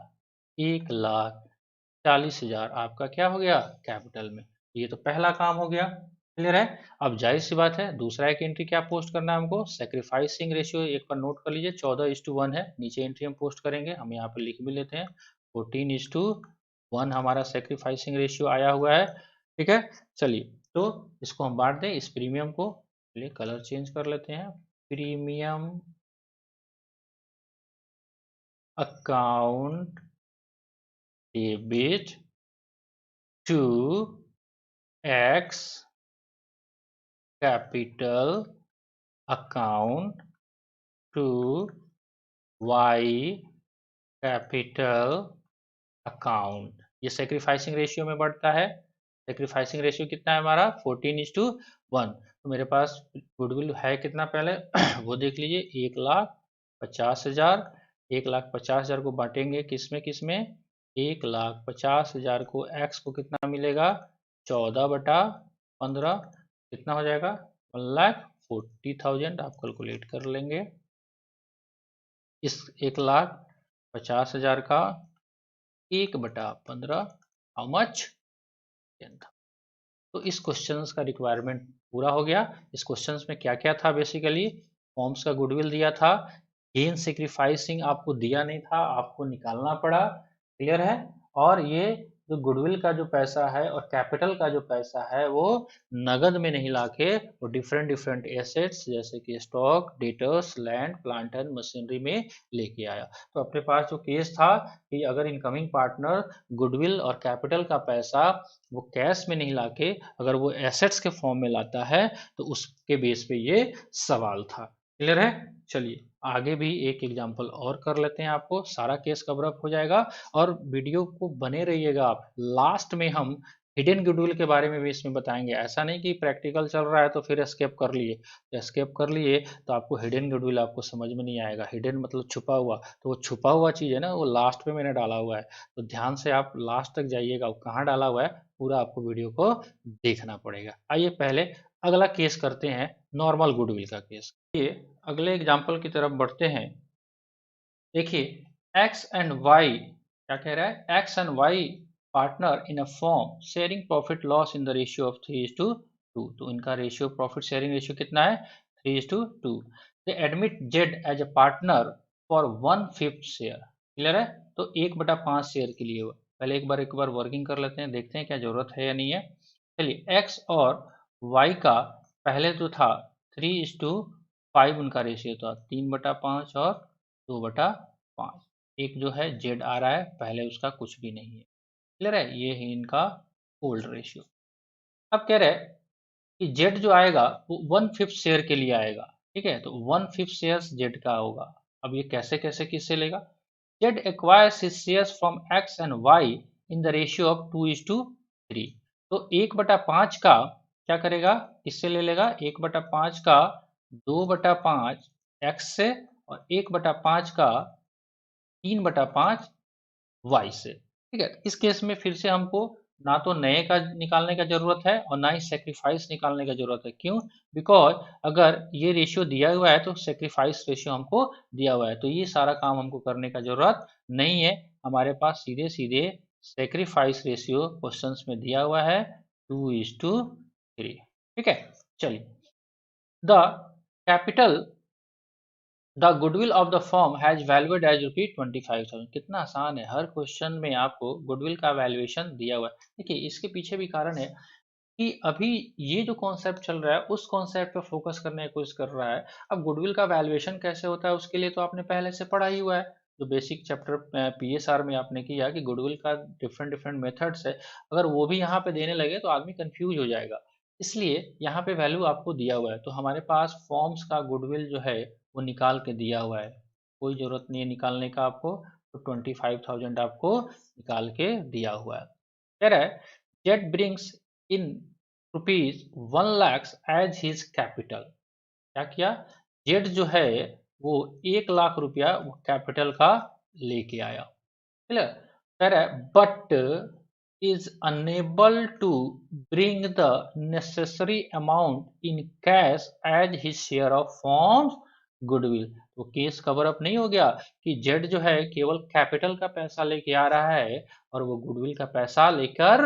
1,40,000 आपका क्या हो गया, कैपिटल में। ये तो पहला काम हो गया। क्लियर है। अब जाहिर सी बात है, दूसरा एक एंट्री क्या पोस्ट करना है हमको, सेक्रीफाइसिंग रेशियो। एक बार नोट कर लीजिए, 14:1 है। नीचे एंट्री हम पोस्ट करेंगे, हम यहाँ पे लिख भी लेते हैं, 14:1 हमारा सेक्रीफाइसिंग रेशियो आया हुआ है। ठीक है। चलिए, तो इसको हम बांट दें, इस प्रीमियम को। चलिए, कलर चेंज कर लेते हैं। Premium account debit to X capital account to Y capital account. ये सेक्रीफाइसिंग रेशियो में बढ़ता है। सेक्रीफाइसिंग रेशियो कितना है हमारा, 14:1। तो मेरे पास गुडविल है कितना पहले वो देख लीजिए, 1,50,000। 1,50,000 को बांटेंगे किसमें किसमें, 1,50,000 को एक्स को कितना मिलेगा, 14/15, कितना हो जाएगा, 1,40,000। आप कैलकुलेट कर लेंगे। इस 1,50,000 का 1/15 हाउ मच, 10 था। तो इस क्वेश्चंस का रिक्वायरमेंट पूरा हो गया। इस क्वेश्चंस में क्या क्या था, बेसिकली फॉर्म्स का गुडविल दिया था, गेन सेक्रीफाइसिंग आपको दिया नहीं था, आपको निकालना पड़ा। क्लियर है। और ये जो गुडविल का जो पैसा है और कैपिटल का जो पैसा है वो नगद में नहीं लाके वो डिफरेंट डिफरेंट एसेट्स जैसे कि stock, debtors, land, plant and machinery में लेके आया। तो अपने पास जो केस था कि अगर इनकमिंग पार्टनर गुडविल और कैपिटल का पैसा वो कैश में नहीं लाके अगर वो एसेट्स के फॉर्म में लाता है, तो उसके बेस पे ये सवाल था। क्लियर है। चलिए, आगे भी एक एग्जांपल और कर लेते हैं, आपको सारा केस कवर अप हो जाएगा। और वीडियो को बने रहिएगा आप, लास्ट में हम हिडन गुडविल के बारे में भी इसमें बताएंगे। ऐसा नहीं कि प्रैक्टिकल चल रहा है तो फिर एस्केप कर लिए, एस्केप कर लिए तो आपको हिडन गुडविल आपको समझ में नहीं आएगा। हिडन मतलब छुपा हुआ, तो वो छुपा हुआ चीज़ है ना, वो लास्ट में मैंने डाला हुआ है। तो ध्यान से आप लास्ट तक जाइएगा, वो कहाँ डाला हुआ है पूरा आपको वीडियो को देखना पड़ेगा। आइए पहले अगला केस करते हैं, नॉर्मल गुडविल का केस। ये अगले एग्जाम्पल की तरफ बढ़ते हैं। देखिए, एक्स एंड वाई क्या कह रहा है, X and Y partner in a firm sharing profit loss in the ratio of 3:2। तो इनका रेशियो प्रॉफिट शेयरिंग रेशियो कितना है 3:2। They admit Z as a partner for 1/5 share. Clear है? तो 1/5 शेयर के लिए पहले एक बार वर्किंग कर लेते हैं, देखते हैं क्या जरूरत है या नहीं है। चलिए एक्स और वाई का पहले जो था 3:5 उनका रेशियो था, 3/5 और 2/5। एक जो है जेड आ रहा है, पहले उसका कुछ भी नहीं है। क्लियर है? ये है इनका ओल्ड रेशियो। अब कह रहे हैं कि जेड जो आएगा वो 1/5 शेयर के लिए आएगा। ठीक है, तो 1/5 शेयर जेड का होगा। अब ये कैसे कैसे किससे लेगा? Z acquires his shares from X and Y in the ratio of 2:3। तो 1/5 का क्या करेगा, किससे ले लेगा? 1/5 का 2/5 एक्स से और 1/5 का 3/5 वाई से। ठीक है, इस केस में फिर से हमको ना तो नए का निकालने का जरूरत है और ना ही सेक्रीफाइस निकालने का जरूरत है। क्यों? बिकॉज अगर ये रेशियो दिया हुआ है तो सेक्रीफाइस रेशियो हमको दिया हुआ है, तो ये सारा काम हमको करने का जरूरत नहीं है। हमारे पास सीधे सीधे सेक्रीफाइस रेशियो क्वेश्चंस में दिया हुआ है 2:3। ठीक है, चलिए। The capital the goodwill of the firm has valued as ₹25,000। कितना आसान है, हर क्वेश्चन में आपको गुडविल का वैल्यूएशन दिया हुआ है। देखिए इसके पीछे भी कारण है कि अभी ये जो कॉन्सेप्ट चल रहा है उस कॉन्सेप्ट पे फोकस करने की कोशिश कर रहा है। अब गुडविल का वैल्यूएशन कैसे होता है उसके लिए तो आपने पहले से पढ़ा ही हुआ है, जो बेसिक चैप्टर पीएसआर में आपने किया कि गुडविल का डिफरेंट डिफरेंट मेथड्स है। अगर वो भी यहाँ पे देने लगे तो आदमी कंफ्यूज हो जाएगा, इसलिए यहाँ पे वैल्यू आपको दिया हुआ है। तो हमारे पास फॉर्म्स का गुडविल जो है वो निकाल के दिया हुआ है, कोई जरूरत नहीं है निकालने का आपको। तो 25,000 आपको निकाल के दिया हुआ है। कह रहा है Z brings in ₹1,00,000 as his capital. क्या किया? जेड जो है वो 1,00,000 रुपया कैपिटल का लेके आया। क्लियर? कह रहा है but is unable to bring the necessary amount in cash as his share of forms goodwill. तो केस कवर अप नहीं हो गया कि जेड जो है केवल कैपिटल का पैसा लेके आ रहा है और वो गुडविल का पैसा लेकर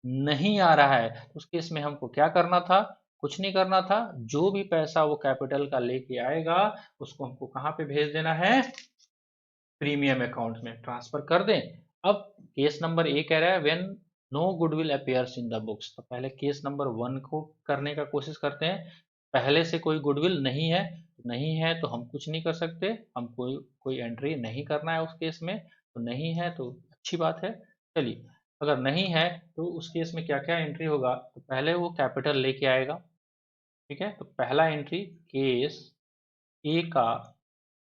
नहीं आ रहा है। तो उस केस में हमको क्या करना था? कुछ नहीं करना था, जो भी पैसा वो कैपिटल का लेके आएगा उसको हमको कहाँ पे भेज देना है? प्रीमियम अकाउंट में ट्रांसफर कर दें। अब केस नंबर ए कह रहा है when no goodwill appears in the books. तो पहले केस नंबर 1 को करने का कोशिश करते हैं। पहले से कोई गुडविल नहीं है, नहीं है तो हम कुछ नहीं कर सकते, हम कोई एंट्री नहीं करना है उस केस में। तो नहीं है तो अच्छी बात है। चलिए, अगर नहीं है तो उस केस में क्या क्या एंट्री होगा? तो पहले वो कैपिटल लेके आएगा। ठीक है, तो पहला एंट्री केस ए का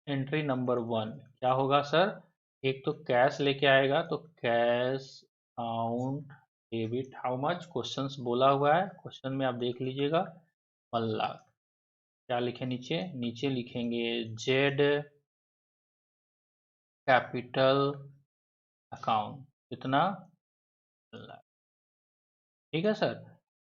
एंट्री नंबर 1 क्या होगा सर? एक तो कैश लेके आएगा, तो cash account debit how much, questions बोला हुआ है, क्वेश्चन में आप देख लीजिएगा 1,00,000। क्या लिखे नीचे? नीचे लिखेंगे जेड कैपिटल अकाउंट कितना? 1,00,000। ठीक है सर।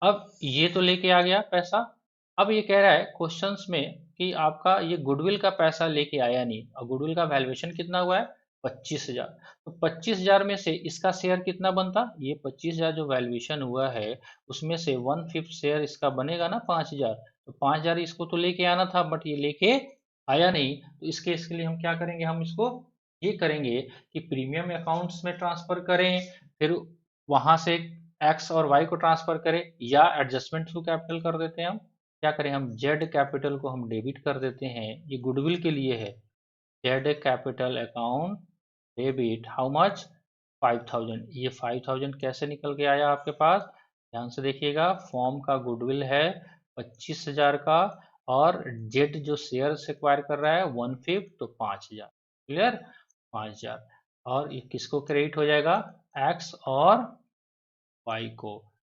अब ये तो लेके आ गया पैसा। अब ये कह रहा है क्वेश्चंस में कि आपका ये गुडविल का पैसा लेके आया नहीं, और गुडविल का वैल्यूएशन कितना हुआ है? 25,000। तो 25,000 में से इसका शेयर कितना बनता? ये 25,000 जो वैल्यूएशन हुआ है उसमें से 1/5 शेयर इसका बनेगा ना 5,000। तो 5,000 इसको तो लेके आना था, बट ये लेके आया नहीं। तो इस केस के लिए हम क्या करेंगे? हम इसको ये करेंगे कि प्रीमियम अकाउंट्स में ट्रांसफर करें, फिर वहां से एक्स और वाई को ट्रांसफर करें, या एडजस्टमेंट थ्रू कैपिटल कर देते हैं। हम क्या करें? हम जेड कैपिटल को हम डेबिट कर देते हैं, ये गुडविल के लिए है। Z capital account debit how much? 5,000। ये 5,000 कैसे निकल के आया आपके पास? ध्यान से देखिएगा, फॉर्म का गुडविल है 25,000 का, और जेड जो शेयर से एक्वायर कर रहा है 1/5, तो 5,000। क्लियर? 5,000। और ये किसको क्रेडिट हो जाएगा? एक्स और वाई को।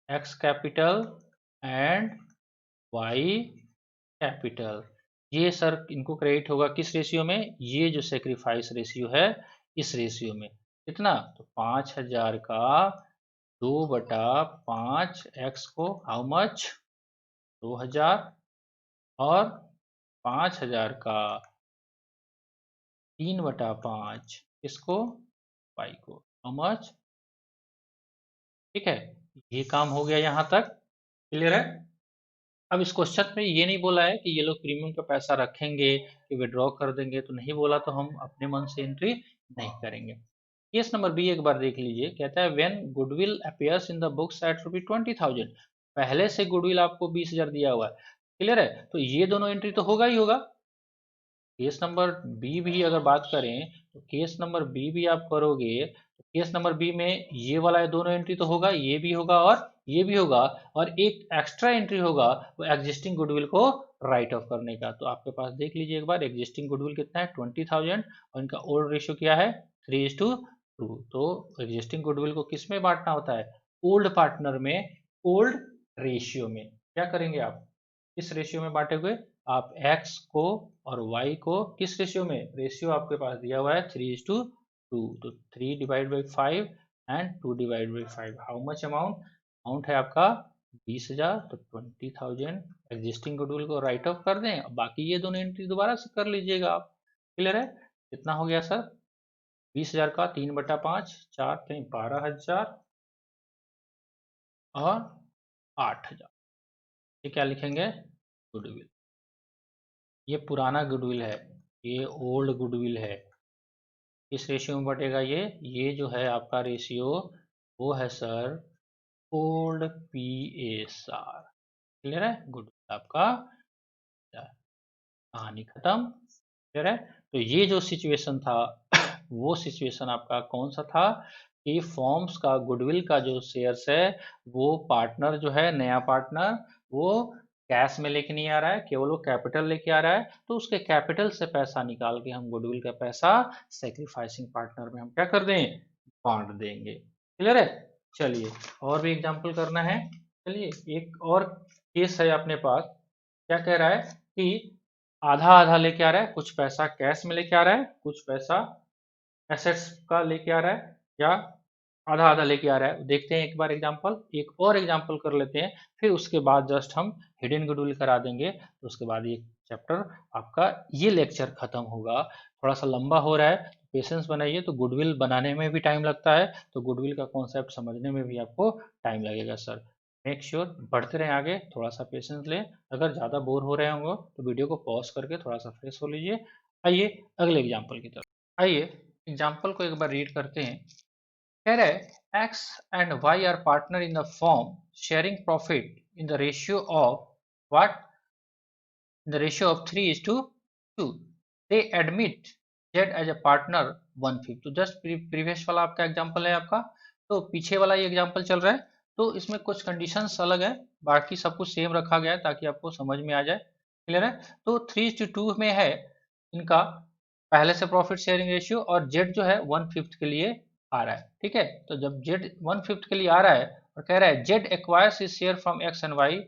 X capital and Y capital, ये सर इनको क्रेडिट होगा किस रेशियो में? ये जो सेक्रीफाइस रेशियो है इस रेशियो में। कितना? तो 5,000 का 2/5 एक्स को हाउ मच? 2,000, और 5,000 का 3/5 इसको वाई को हाउ मच? ठीक है, ये काम हो गया यहाँ तक, क्लियर है। अब इस क्वेश्चन में ये नहीं बोला है कि ये लोग प्रीमियम का पैसा रखेंगे कि विड्रॉ कर देंगे, तो नहीं बोला तो हम अपने मन से एंट्री नहीं करेंगे। केस नंबर बी एक बार देख लीजिए, कहता है when goodwill appears in the books at ₹20,000, पहले से गुडविल आपको 20,000 दिया हुआ है, क्लियर है, तो ये दोनों एंट्री तो होगा ही होगा। केस नंबर बी भी अगर बात करें तो केस नंबर बी भी आप करोगे तो केस नंबर बी में ये वाला दोनों एंट्री तो होगा, ये भी होगा और ये भी होगा, और एक एक्स्ट्रा एंट्री होगा वो एग्जिस्टिंग गुडविल को राइट ऑफ करने का। तो आपके पास देख लीजिए एक बार, एग्जिस्टिंग गुडविल कितना है 20,000 और इनका ओल्ड रेशियो क्या है 3:2। तो एग्जिस्टिंग गुडविल को किस में बांटना होता है, ओल्ड पार्टनर में, ओल्ड रेशियो में। क्या करेंगे आप, किस रेशियो में बांटेंगे आप, x को और y को किस रेशियो में, रेशियो आपके पास दिया हुआ है 3:2, तो 3/5 and 2/5, how much amount, amount है आपका 20,000, तो 20,000 एग्जिस्टिंग गुडविल को राइट ऑफ कर दें, बाकी ये दोनों एंट्री दोबारा से कर लीजिएगा आप, क्लियर है। कितना हो गया सर, 20,000 का 3/5, 4×3 = 12,000 और 8,000, ये क्या लिखेंगे, गुडविल। ये पुराना गुडविल है, ये ओल्ड गुडविल है। किस रेशियो में बटेगा ये जो है आपका रेशियो वो है सर ओल्ड PSR, क्लियर है, गुडविल आपका कहानी खत्म, क्लियर है। तो ये जो सिचुएशन था वो सिचुएशन आपका कौन सा था कि फॉर्म्स का गुडविल का जो शेयर्स है वो पार्टनर जो है नया पार्टनर वो कैश में लेके नहीं आ रहा है, केवल वो कैपिटल लेके आ रहा है, तो उसके कैपिटल से पैसा निकाल के हम गुडविल का पैसा सेक्रीफाइसिंग पार्टनर में हम क्या कर दें, बांट देंगे, क्लियर है। चलिए और भी एग्जांपल करना है, चलिए एक और केस है अपने पास, क्या कह रहा है कि आधा आधा लेके आ रहा है, कुछ पैसा कैश में लेके आ रहा है, कुछ पैसा एसेट्स का लेके आ रहा है, या आधा आधा लेके आ रहा है। देखते हैं एक बार एग्जांपल, एक और एग्जांपल कर लेते हैं, फिर उसके बाद जस्ट हम हिडन गुडविल करा देंगे, तो उसके बाद ये चैप्टर आपका ये लेक्चर खत्म होगा। थोड़ा सा लंबा हो रहा है, पेशेंस बनाइए, तो गुडविल बनाने में भी टाइम लगता है, तो गुडविल का कॉन्सेप्ट समझने में भी आपको टाइम लगेगा सर। मेक श्योर बढ़ते रहें आगे, थोड़ा सा पेशेंस लें, अगर ज़्यादा बोर हो रहे होंगे तो वीडियो को पॉज करके थोड़ा सा फ्रेश हो लीजिए। आइए अगले एग्जाम्पल की तरफ, आइए एग्जाम्पल को एक बार रीड करते हैं। कह रहे हैं X and Y are partner in the firm sharing profit in the ratio of what, in the ratio of 3:2। they admit Z as a partner 1/5। तो जस्ट प्रीवियस वाला आपका एग्जांपल है आपका, तो पीछे वाला ये एग्जांपल चल रहा है, तो इसमें कुछ कंडीशंस अलग है, बाकी सब कुछ सेम रखा गया है ताकि आपको समझ में आ जाए, क्लियर है। तो 3:2 में है इनका पहले से प्रॉफिट शेयरिंग रेशियो, और जेड जो है 1/5 के लिए आ रहा है, ठीक है। तो जब जेड 1/5 के लिए आ रहा है और कह रहा है Z acquires his share from X and Y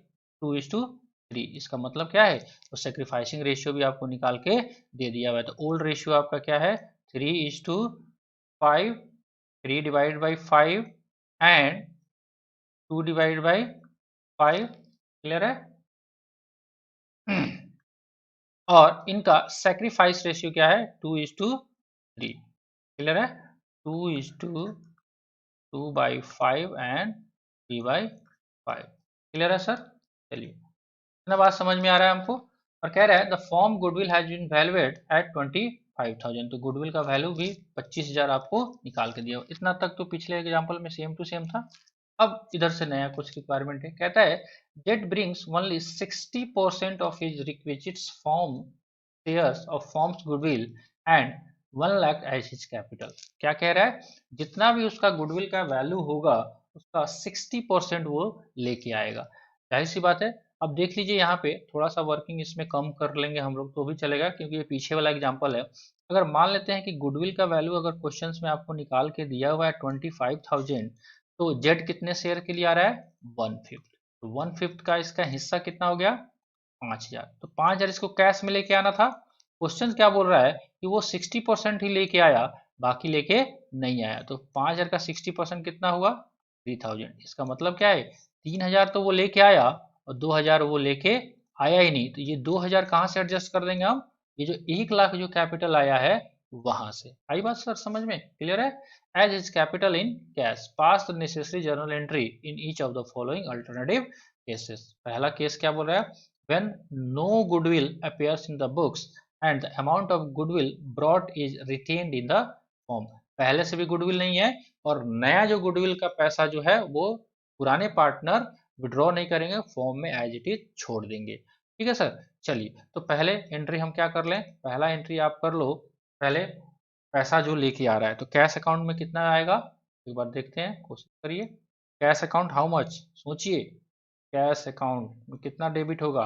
2:3, इसका मतलब क्या है, तो सेक्रीफाइसिंग रेशियो भी आपको निकाल के दे दिया हुआ है। तो ओल्ड रेशियो आपका क्या है 3:5, 3/5 एंड 2/5, क्लियर है। और इनका सेक्रीफाइस रेशियो क्या है 2:3, क्लियर है, 2:2/5 एंड 3/5, क्लियर है सर। चलिए इतना बात समझ में आ रहा है हमको, और कह रहा है the firm goodwill has been valued at 25,000, तो गुडविल का वैल्यू भी 25,000 आपको निकाल के दिया। इतना तक तो पिछले एग्जाम्पल में सेम टू सेम था। अब इधर से नया कुछ रिक्वायरमेंट है, कहता है Z brings only 60% of his requisites form shares of forms goodwill and 1 lakh as his capital. क्या कह रहा है, जितना भी उसका गुडविल का वैल्यू होगा उसका 60% वो लेके आएगा। जाहिर सी बात है, अब देख लीजिए यहाँ पे थोड़ा सा वर्किंग इसमें कम कर लेंगे हम लोग तो भी चलेगा, क्योंकि ये पीछे वाला एग्जांपल है। अगर मान लेते हैं कि गुडविल का वैल्यू अगर क्वेश्चंस में आपको निकाल के दिया हुआ है 25,000, तो जेड कितने शेयर के लिए आ रहा है 1/5, तो 1/5 का इसका हिस्सा कितना हो गया 5,000, तो 5,000 इसको कैश में लेके आना था। क्वेश्चन क्या बोल रहा है कि वो 60% ही लेके आया, बाकी लेके नहीं आया, तो 5,000 का 60% कितना हुआ 3,000। इसका मतलब क्या है 3,000 तो वो लेके आया और 2,000 वो लेके आया ही नहीं, तो ये 2,000 कहाँ से एडजस्ट कर देंगे हम, ये जो 1 लाख जो कैपिटल आया है वहां से। आई बात सर समझ में? क्लियर है? As is capital in cash pass the necessary journal entry in each of the following alternative cases. पहला केस क्या बोल रहा है? When no goodwill appears in the books and the amount of goodwill brought is retained in the form. पहले से भी goodwill नहीं है और नया जो गुडविल का पैसा जो है वो पुराने पार्टनर विड्रॉ नहीं करेंगे, फॉर्म में एज इट इज छोड़ देंगे। ठीक है सर? चलिए, तो पहले एंट्री हम क्या कर लें? पहला एंट्री आप कर लो। पहले पैसा जो लेके आ रहा है, तो कैश अकाउंट में कितना आएगा एक बार देखते हैं, कोशिश करिए। कैश अकाउंट हाउ मच, सोचिए। कैश अकाउंट में कितना डेबिट होगा?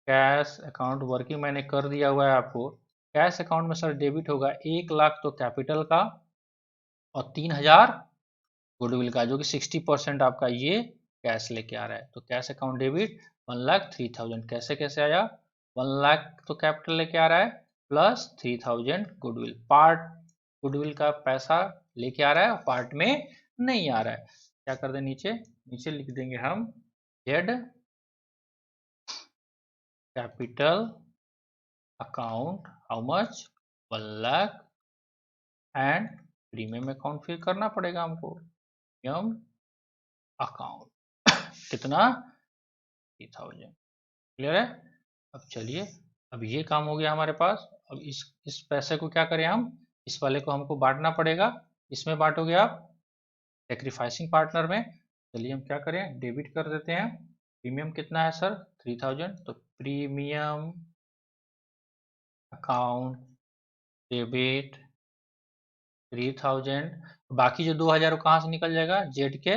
कैश अकाउंट वर्किंग मैंने कर दिया हुआ है आपको। कैश अकाउंट में सर डेबिट होगा 1 लाख तो कैपिटल का और 3,000 गुडविल का, जो कि 60% आपका ये कैश लेके आ रहा है। तो कैश अकाउंट डेबिट 1,03,000। कैसे कैसे आया? 1 लाख तो कैपिटल लेके आ रहा है प्लस 3,000 गुडविल। पार्ट गुडविल का पैसा लेके आ रहा है और पार्ट में नहीं आ रहा है। क्या कर दे? नीचे नीचे लिख देंगे हम Z capital account how much 1 lakh and premium account फिर करना पड़ेगा हमको। प्रीमियम अकाउंट कितना? 3,000। क्लियर है? अब चलिए, अब ये काम हो गया हमारे पास। अब इस पैसे को क्या करें हम? इस वाले को हमको बांटना पड़ेगा। इसमें बांटोगे आप सेक्रीफाइसिंग पार्टनर में। चलिए हम क्या करें, डेबिट कर देते हैं। प्रीमियम कितना है सर? 3,000। तो प्रीमियम अकाउंट डेबिट 3,000। बाकी जो 2,000 कहाँ से निकल जाएगा? जेड के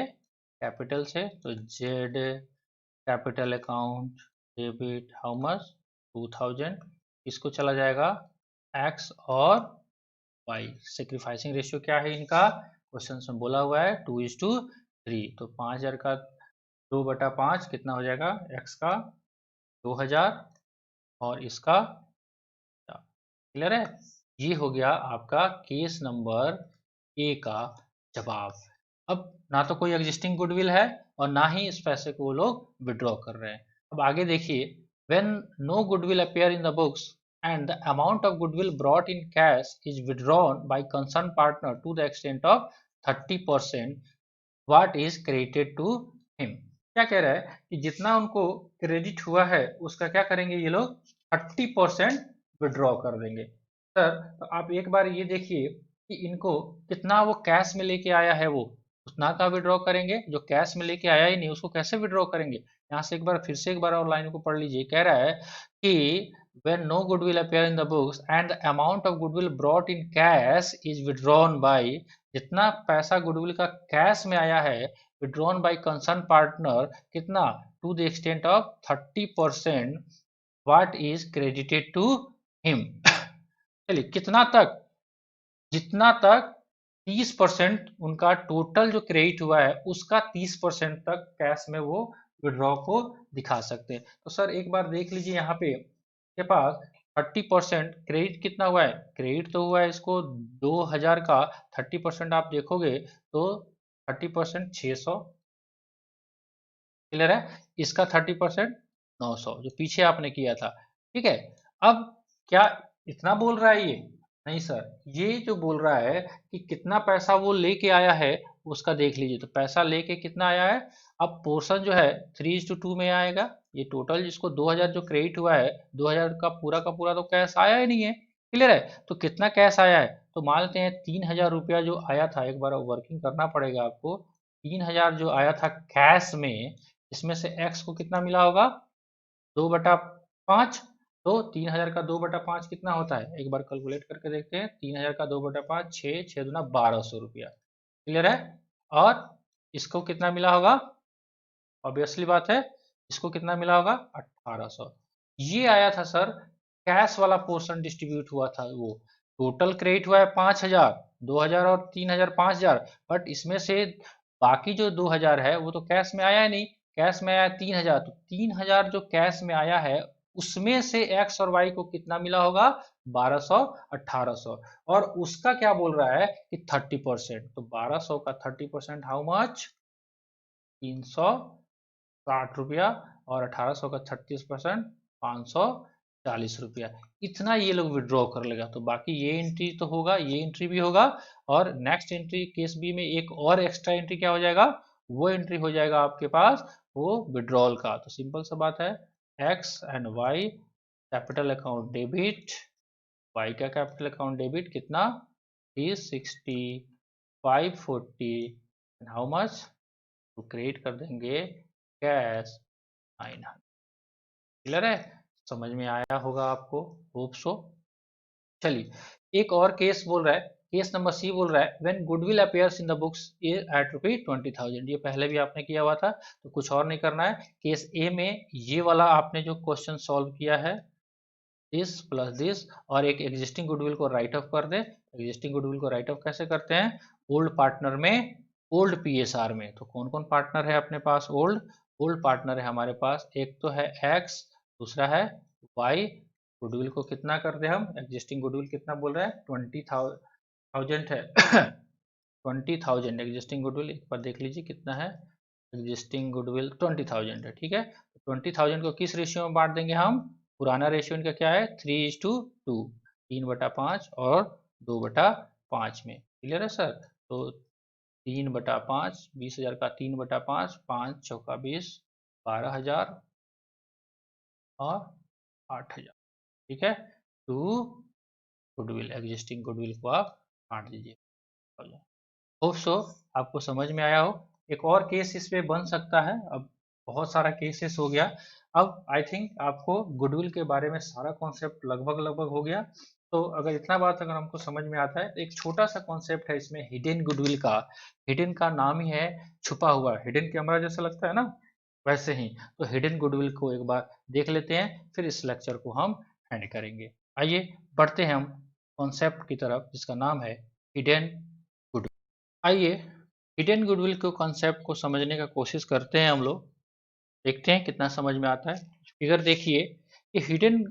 कैपिटल से। तो Z capital account debit how much 2,000। इसको चला जाएगा एक्स और वाई। सेक्रीफाइसिंग रेशियो क्या है इनका? क्वेश्चन में बोला हुआ है 2:3। तो 5,000 का 2/5 कितना हो जाएगा? एक्स का 2,000 और इसका। क्लियर है? ये हो गया आपका केस नंबर ए का जवाब। अब ना तो कोई एग्जिस्टिंग गुडविल है और ना ही इस पैसे को वो लोग विड्रॉ कर रहे हैं। अब आगे देखिए, when no goodwill appear in the books and the amount of goodwill brought in cash is withdrawn by concerned partner to the extent of 30% what is credited to him। क्या कह रहा है कि जितना उनको क्रेडिट हुआ है उसका क्या करेंगे ये लोग? 30% विड्रॉ कर देंगे। सर तो आप एक बार ये देखिए कि इनको कितना वो कैश में लेके आया है, वो उतना का विड्रॉ करेंगे। जो कैश में लेके आया ही नहीं उसको कैसे विड्रॉ करेंगे? यहाँ से एक बार फिर से एक बार और लाइन को पढ़ लीजिए। कह रहा है कि when no goodwill appear in the books and the amount of goodwill brought in cash is withdrawn by, जितना पैसा गुडविल का कैश में आया है withdrawn by concerned partner कितना? to the extent of 30% what is credited to him। चलिए कितना तक? जितना तक 30% उनका टोटल जो क्रेडिट हुआ है उसका 30% तक कैश में वो विड्रॉ को दिखा सकते हैं। तो सर एक बार देख लीजिए यहाँ पे के पास 30% क्रेडिट कितना हुआ है? क्रेडिट तो हुआ है इसको 2,000 का 30% आप देखोगे तो 30% 600। क्लियर है? इसका 30% 900 जो पीछे आपने किया था। ठीक है? अब क्या इतना बोल रहा है ये? नहीं सर, ये जो बोल रहा है कि कितना पैसा वो लेके आया है उसका देख लीजिए। तो पैसा लेके कितना आया है? अब पोर्शन जो है 3:2 में आएगा। ये टोटल जिसको 2,000 जो क्रेडिट हुआ है 2,000 का पूरा तो कैश आया ही नहीं है। क्लियर है? तो कितना कैश आया है? तो मान लेते हैं 3,000 रुपया जो आया था, एक बार वर्किंग करना पड़ेगा आपको। 3,000 जो आया था कैश में, इसमें से एक्स को कितना मिला होगा? 2/5। तो 3,000 का 2/5 कितना होता है? एक बार कैलकुलेट करके देखते हैं। 3,000 का 2/5 6 6 दूना 1,200 रुपया। क्लियर है? और इसको कितना मिला होगा? ऑब्वियसली बात है, इसको कितना मिला होगा? 1,800। ये आया था सर कैश वाला पोर्शन डिस्ट्रीब्यूट हुआ था। वो टोटल क्रेडिट हुआ है 5,000, 2,000 और 3,000 5,000। बट इसमें से बाकी जो 2,000 है वो तो कैश में आया ही नहीं। कैश में आया 3,000। तो 3,000 जो कैश में आया है उसमें से एक्स और वाई को कितना मिला होगा? 1,200 1,800। और उसका क्या बोल रहा है कि 30%। तो 1,200 का 30% हाउ मच? 360 रुपया। और 1,800 का 36% 500 ₹40 इतना ये लोग विड्रॉ कर लेगा। तो बाकी ये एंट्री तो होगा, ये एंट्री भी होगा, और नेक्स्ट एंट्री केस बी में एक और एक्स्ट्रा एंट्री क्या हो जाएगा, वो एंट्री हो जाएगा आपके पास वो विड्रॉल का। तो सिंपल सा बात है, X and Y capital account debit, Y का कैपिटल अकाउंट डेबिट कितना, 360, 540 एंड हाउ मच, तो क्रिएट कर देंगे कैश 900। क्लियर है, समझ में आया होगा आपको, होप सो। चलिए एक और केस बोल रहा है, केस नंबर सी बोल रहा है when goodwill appears in the books at ₹20,000। ये पहले भी आपने किया हुआ था, तो कुछ और नहीं करना है। केस ए में ये वाला आपने जो क्वेश्चन सॉल्व किया है, दिस प्लस दिस, और एक एग्जिस्टिंग गुडविल को राइट ऑफ कर दे। एग्जिस्टिंग गुडविल को राइट ऑफ कैसे करते हैं, ओल्ड पार्टनर में, ओल्ड पीएसआर में। तो कौन कौन पार्टनर है अपने पास, ओल्ड ओल्ड पार्टनर है हमारे पास, एक तो है एक्स, दूसरा है वाई। गुडविल को कितना कर दे हम, एग्जिस्टिंग गुडविल कितना बोल रहे हैं, 20,000 है। 20,000 एग्जिस्टिंग गुडविल, एक बार देख लीजिए कितना है, एग्जिस्टिंग गुडविल 20,000 है, ठीक है। 20,000 को किस रेशियो में बांट देंगे हम, पुराना रेशियो इनका क्या है, 3:2, 3/5 और 2/5 में। क्लियर है सर, तो 3/5, 20,000 का 3/5, 5 चौका 20, 12,000 और 8,000, ठीक है। टू गुडविल, एग्जिस्टिंग गुडविल को आप बांट दीजिए। होप सो आपको समझ में आया हो। एक और केस इसमें बन सकता है, अब बहुत सारा केसेस हो गया। अब आई थिंक आपको गुडविल के बारे में सारा कॉन्सेप्ट लगभग लगभग हो गया। तो अगर इतना बात अगर हमको समझ में आता है, तो एक छोटा सा कॉन्सेप्ट है इसमें हिडन गुडविल का। हिडन का नाम ही है छुपा हुआ, हिडन कैमरा जैसा लगता है ना, वैसे ही। तो हिडन गुडविल को एक बार देख लेते हैं, फिर इस लेक्चर को हम एंड करेंगे। आइए बढ़ते हैं हम कॉन्सेप्ट की तरफ जिसका नाम है हिडन। आइए हिडन गुडविल के कॉन्सेप्ट को समझने का कोशिश करते हैं हम लोग, देखते हैं कितना समझ में आता है। फिगर देखिए, ये हिडन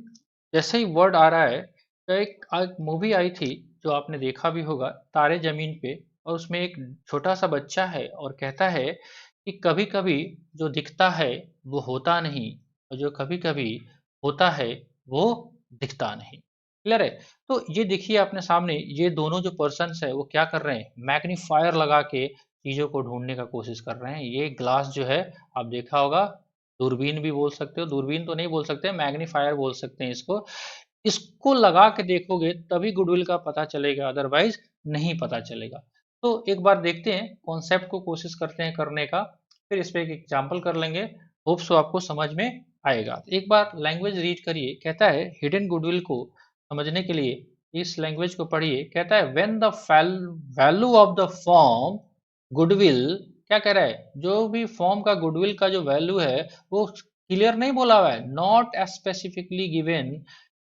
जैसे ही वर्ड आ रहा है, तो एक मूवी आई थी जो आपने देखा भी होगा, तारे जमीन पे, और उसमें एक छोटा सा बच्चा है और कहता है कि कभी कभी जो दिखता है वो होता नहीं, और जो कभी कभी होता है वो दिखता नहीं। क्लियर है, तो ये देखिए अपने सामने, ये दोनों जो पर्सन है वो क्या कर रहे हैं, मैग्नीफायर लगा के चीजों को ढूंढने का कोशिश कर रहे हैं। ये ग्लास जो है, आप देखा होगा, दूरबीन भी बोल सकते हो, दूरबीन तो नहीं बोल सकते, मैग्नीफायर बोल सकते हैं इसको। इसको लगा के देखोगे तभी गुडविल का पता चलेगा, अदरवाइज नहीं पता चलेगा। तो एक बार देखते हैं कॉन्सेप्ट को, कोशिश करते हैं करने का, फिर इस पे एक एग्जांपल कर लेंगे। होप सो आपको समझ में आएगा। एक बार लैंग्वेज रीड करिए, कहता है हिडन गुडविल को समझने के लिए इस लैंग्वेज को पढ़िए। कहता है when the value of the firm goodwill, क्या कह रहा है, जो भी फॉर्म का गुडविल का जो वैल्यू है वो क्लियर नहीं बोला हुआ है, not specifically given,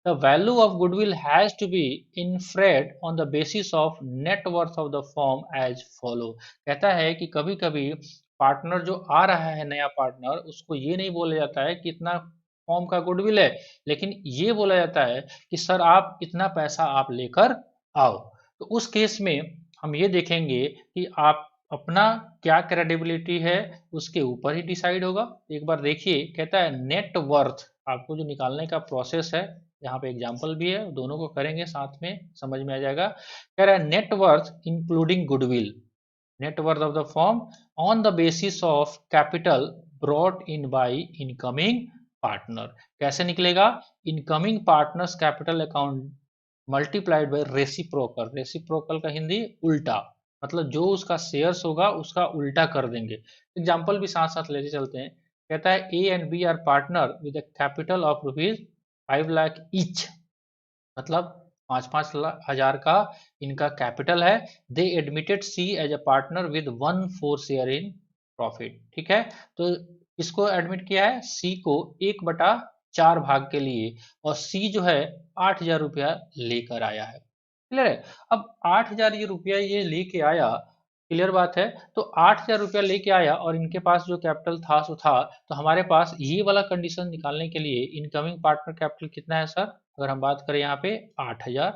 the value of goodwill has to be inferred on the basis of net worth of the firm as follow। कहता है कि कभी कभी पार्टनर जो आ रहा है, नया पार्टनर, उसको ये नहीं बोला जाता है कि इतना फॉर्म का गुडविल है, लेकिन ये बोला जाता है कि सर आप इतना पैसा आप लेकर आओ। तो उस केस में हम ये देखेंगे कि आप अपना क्या क्रेडिबिलिटी है उसके ऊपर ही डिसाइड होगा। एक बार देखिए, कहता है नेट वर्थ, आपको जो निकालने का प्रोसेस है, यहाँ पे एग्जाम्पल भी है, दोनों को करेंगे साथ में, समझ में आ जाएगा। कह रहा है net worth including goodwill, net worth of the firm on the basis of capital brought in by incoming partner. कैसे निकलेगा, incoming partners capital account multiplied by reciprocal. Reciprocal का हिंदी उल्टा, मतलब जो उसका शेयर्स होगा उसका उल्टा कर देंगे। एग्जाम्पल भी साथ साथ लेते चलते हैं। कहता है A and B are partner with a capital of ₹5 lakh each, मतलब 5,5 हजार का इनका कैपिटल है। They admitted C as a partner with 1/4 share in profit, ठीक है। तो इसको एडमिट किया है सी को 1/4 भाग के लिए, और सी जो है 8,000 रुपया लेकर आया है। क्लियर है, अब 8,000 ये रुपया ये लेके आया, क्लियर बात है। तो 8,000 रुपया लेके आया और इनके पास जो कैपिटल था सो था, तो हमारे पास ये वाला कंडीशन निकालने के लिए इनकमिंग पार्टनर कैपिटल कितना है सर, अगर हम बात करें यहाँ पे 8,000।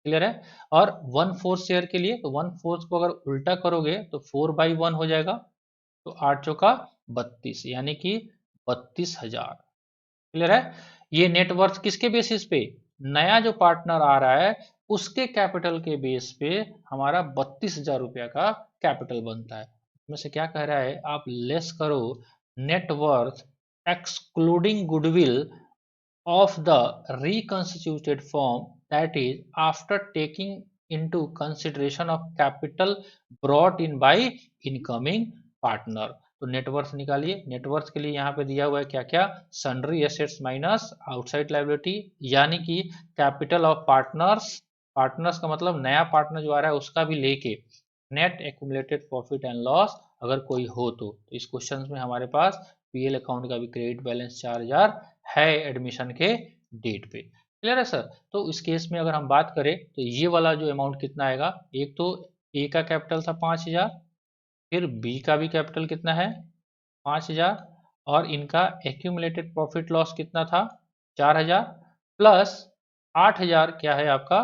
क्लियर है, और 1/4 शेयर के लिए, तो 1/4 को अगर उल्टा करोगे तो 4/1 हो जाएगा, तो 8 चौका 32, यानी कि 32,000। क्लियर है, ये नेटवर्थ किसके बेसिस पे, नया जो पार्टनर आ रहा है उसके कैपिटल के बेस पे हमारा 32,000 रुपया का कैपिटल बनता है। इसमें से क्या कह रहा है, आप लेस करो net worth excluding goodwill of the reconstituted form, that is after taking into consideration of capital brought in by incoming partner। तो नेटवर्थ निकालिए। नेटवर्थ के लिए यहाँ पे दिया हुआ है क्या क्या, sundry assets minus outside liability, यानी कि कैपिटल ऑफ पार्टनर्स, पार्टनर्स का मतलब नया पार्टनर जो आ रहा है उसका भी लेके net accumulated profit and loss अगर कोई हो तो इस क्वेश्चन में हमारे पास पीएल अकाउंट का भी क्रेडिट बैलेंस 4,000 है एडमिशन के डेट पे। क्लियर है सर। तो इस केस में अगर हम बात करें तो ये वाला जो अमाउंट कितना आएगा, एक तो ए का कैपिटल था 5,000, फिर बी का भी कैपिटल कितना है 5,000, और इनका एक्यूमुलेटेड प्रॉफिट लॉस कितना था 4,000, प्लस 8,000 क्या है आपका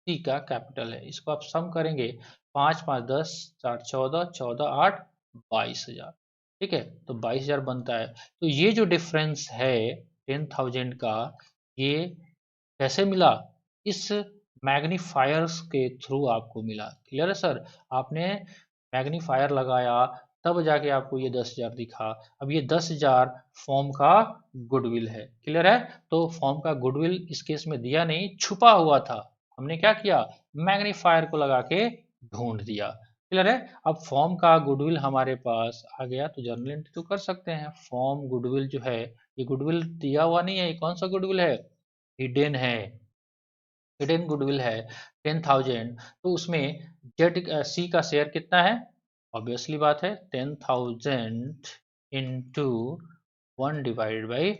सी का कैपिटल है। इसको आप सम करेंगे, 5 5 10, 4 14, 14 8 22,000। ठीक है, तो 22,000 बनता है। तो ये जो डिफरेंस है 10,000 का, ये कैसे मिला, इस मैग्नीफायर्स के थ्रू आपको मिला। क्लियर है सर। आपने मैग्नीफायर लगाया तब जाके आपको ये 10,000 दिखा। अब ये 10,000 फॉर्म का गुडविल है। क्लियर है। तो फॉर्म का गुडविल इस केस में दिया नहीं, छुपा हुआ था, हमने क्या किया, मैग्नीफायर को लगा के ढूंढ दिया। क्लियर है। अब फॉर्म का गुडविल हमारे पास आ गया तो जर्नल एंट्री तो कर सकते हैं। फॉर्म गुडविल जो है, ये गुडविल दिया हुआ नहीं है, ये कौन सा गुडविल है, हिडन है, हिडन गुडविल है 10,000। तो उसमें जेड सी का शेयर कितना है, ऑब्वियसली बात है 10,000 into 1 divided by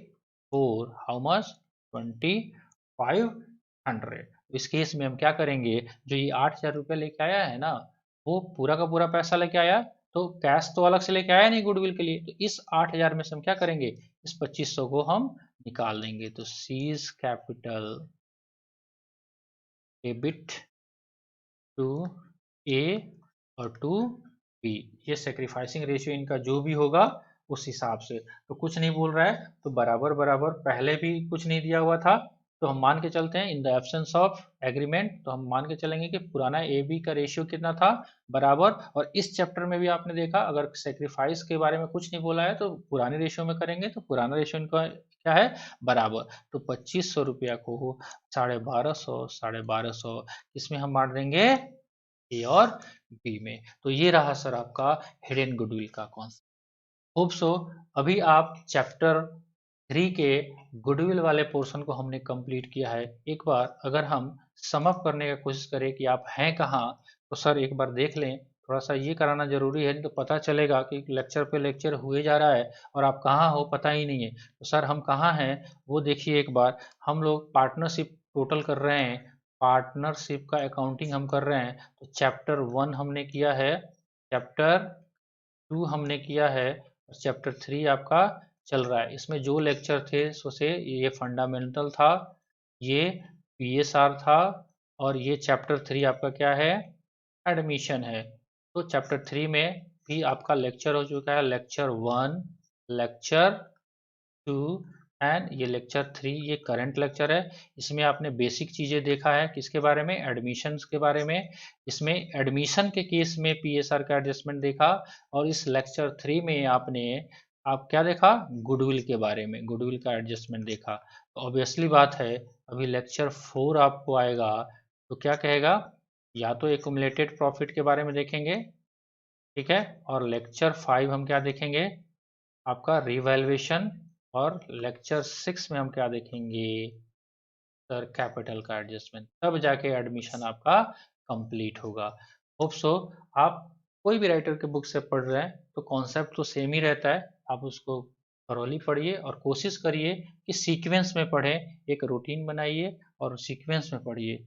4, how much 2,500। इस केस में हम क्या करेंगे, जो ये 8,000 रुपया लेके आया है ना, वो पूरा का पूरा पैसा लेके आया, तो कैश तो अलग से लेके आया नहीं गुडविल के लिए, तो इस 8,000 में से हम क्या करेंगे, इस 2,500 को हम निकाल देंगे। तो सीज कैपिटल डेबिट टू ए और टू बी, ये सेक्रीफाइसिंग रेशियो इनका जो भी होगा उस हिसाब से। तो कुछ नहीं बोल रहा है तो बराबर बराबर, पहले भी कुछ नहीं दिया हुआ था तो हम मान के चलते हैं in the absence of agreement, तो हम मान के चलेंगे कि पुराना ए बी का रेशियो कितना था, बराबर। और इस चैप्टर में भी आपने देखा अगर सेक्रीफाइस के बारे में कुछ नहीं बोला है तो पुराने रेशियो में करेंगे, तो पुराना रेशियो इनका क्या है, बराबर। तो 2,500 रुपया को 1,250, 1,250 इसमें हम बांट देंगे ए और बी में। तो ये रहा सर आपका हिडन गुडविल का कॉन्सेप्ट। होप सो अभी आप चैप्टर 3 के गुडविल वाले पोर्शन को हमने कंप्लीट किया है। एक बार अगर हम सम अप करने की कोशिश करें कि आप हैं कहाँ, तो सर एक बार देख लें, थोड़ा सा ये कराना जरूरी है, नहीं तो पता चलेगा कि लेक्चर पे लेक्चर हुए जा रहा है और आप कहाँ हो पता ही नहीं है। तो सर हम कहाँ हैं वो देखिए एक बार। हम लोग पार्टनरशिप टोटल कर रहे हैं, पार्टनरशिप का अकाउंटिंग हम कर रहे हैं। तो चैप्टर 1 हमने किया है, चैप्टर 2 हमने किया है, और चैप्टर 3 आपका चल रहा है। इसमें जो लेक्चर थे सो से ये फंडामेंटल था, ये पीएसआर था, और ये चैप्टर 3 आपका क्या है, एडमिशन है। तो चैप्टर 3 में भी आपका लेक्चर हो चुका है, लेक्चर 1, लेक्चर 2 एंड ये लेक्चर 3, ये करंट लेक्चर है। इसमें आपने बेसिक चीजें देखा है किसके बारे में, एडमिशन्स के बारे में। इसमें एडमिशन के केस में पीएसआर का एडजस्टमेंट देखा, और इस लेक्चर 3 में आपने आप क्या देखा, गुडविल के बारे में, गुडविल का एडजस्टमेंट देखा। तो ऑब्वियसली बात है अभी लेक्चर 4 आपको आएगा तो क्या कहेगा, या तो एक्युमुलेटेड प्रॉफिट के बारे में देखेंगे, ठीक है, और लेक्चर 5 हम क्या देखेंगे, आपका रिवैल्यूएशन, और लेक्चर 6 में हम क्या देखेंगे सर, कैपिटल का एडजस्टमेंट। तब जाके एडमिशन आपका कंप्लीट होगा। होप सो आप कोई भी राइटर के बुक से पढ़ रहे हैं तो कॉन्सेप्ट तो सेम ही रहता है, आप उसको थॉरोली पढ़िए और कोशिश करिए कि सीक्वेंस में पढ़ें, एक रूटीन बनाइए और सीक्वेंस में पढ़िए।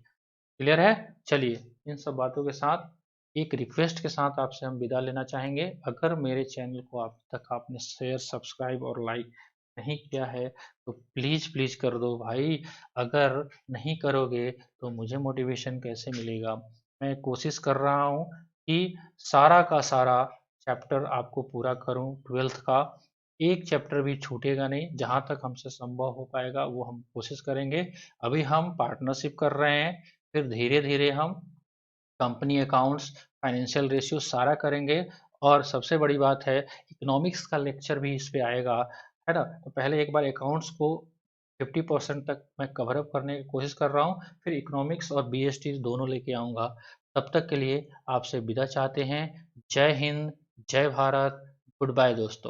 क्लियर है। चलिए इन सब बातों के साथ एक रिक्वेस्ट के साथ आपसे हम विदा लेना चाहेंगे। अगर मेरे चैनल को अब तक आपने शेयर, सब्सक्राइब और लाइक नहीं किया है तो प्लीज़ प्लीज़ कर दो भाई। अगर नहीं करोगे तो मुझे मोटिवेशन कैसे मिलेगा। मैं कोशिश कर रहा हूँ कि सारा का सारा चैप्टर आपको पूरा करूँ 12th का, एक चैप्टर भी छूटेगा नहीं, जहाँ तक हमसे संभव हो पाएगा वो हम कोशिश करेंगे। अभी हम पार्टनरशिप कर रहे हैं, फिर धीरे धीरे हम कंपनी अकाउंट्स, फाइनेंशियल रेशियो सारा करेंगे। और सबसे बड़ी बात है, इकोनॉमिक्स का लेक्चर भी इस पे आएगा, है ना। तो पहले एक बार अकाउंट्स को 50% तक मैं कवर अप करने की कोशिश कर रहा हूँ, फिर इकोनॉमिक्स और बीएसटी दोनों लेके आऊँगा। तब तक के लिए आपसे विदा चाहते हैं। जय हिंद, जय भारत, गुड बाय दोस्तों।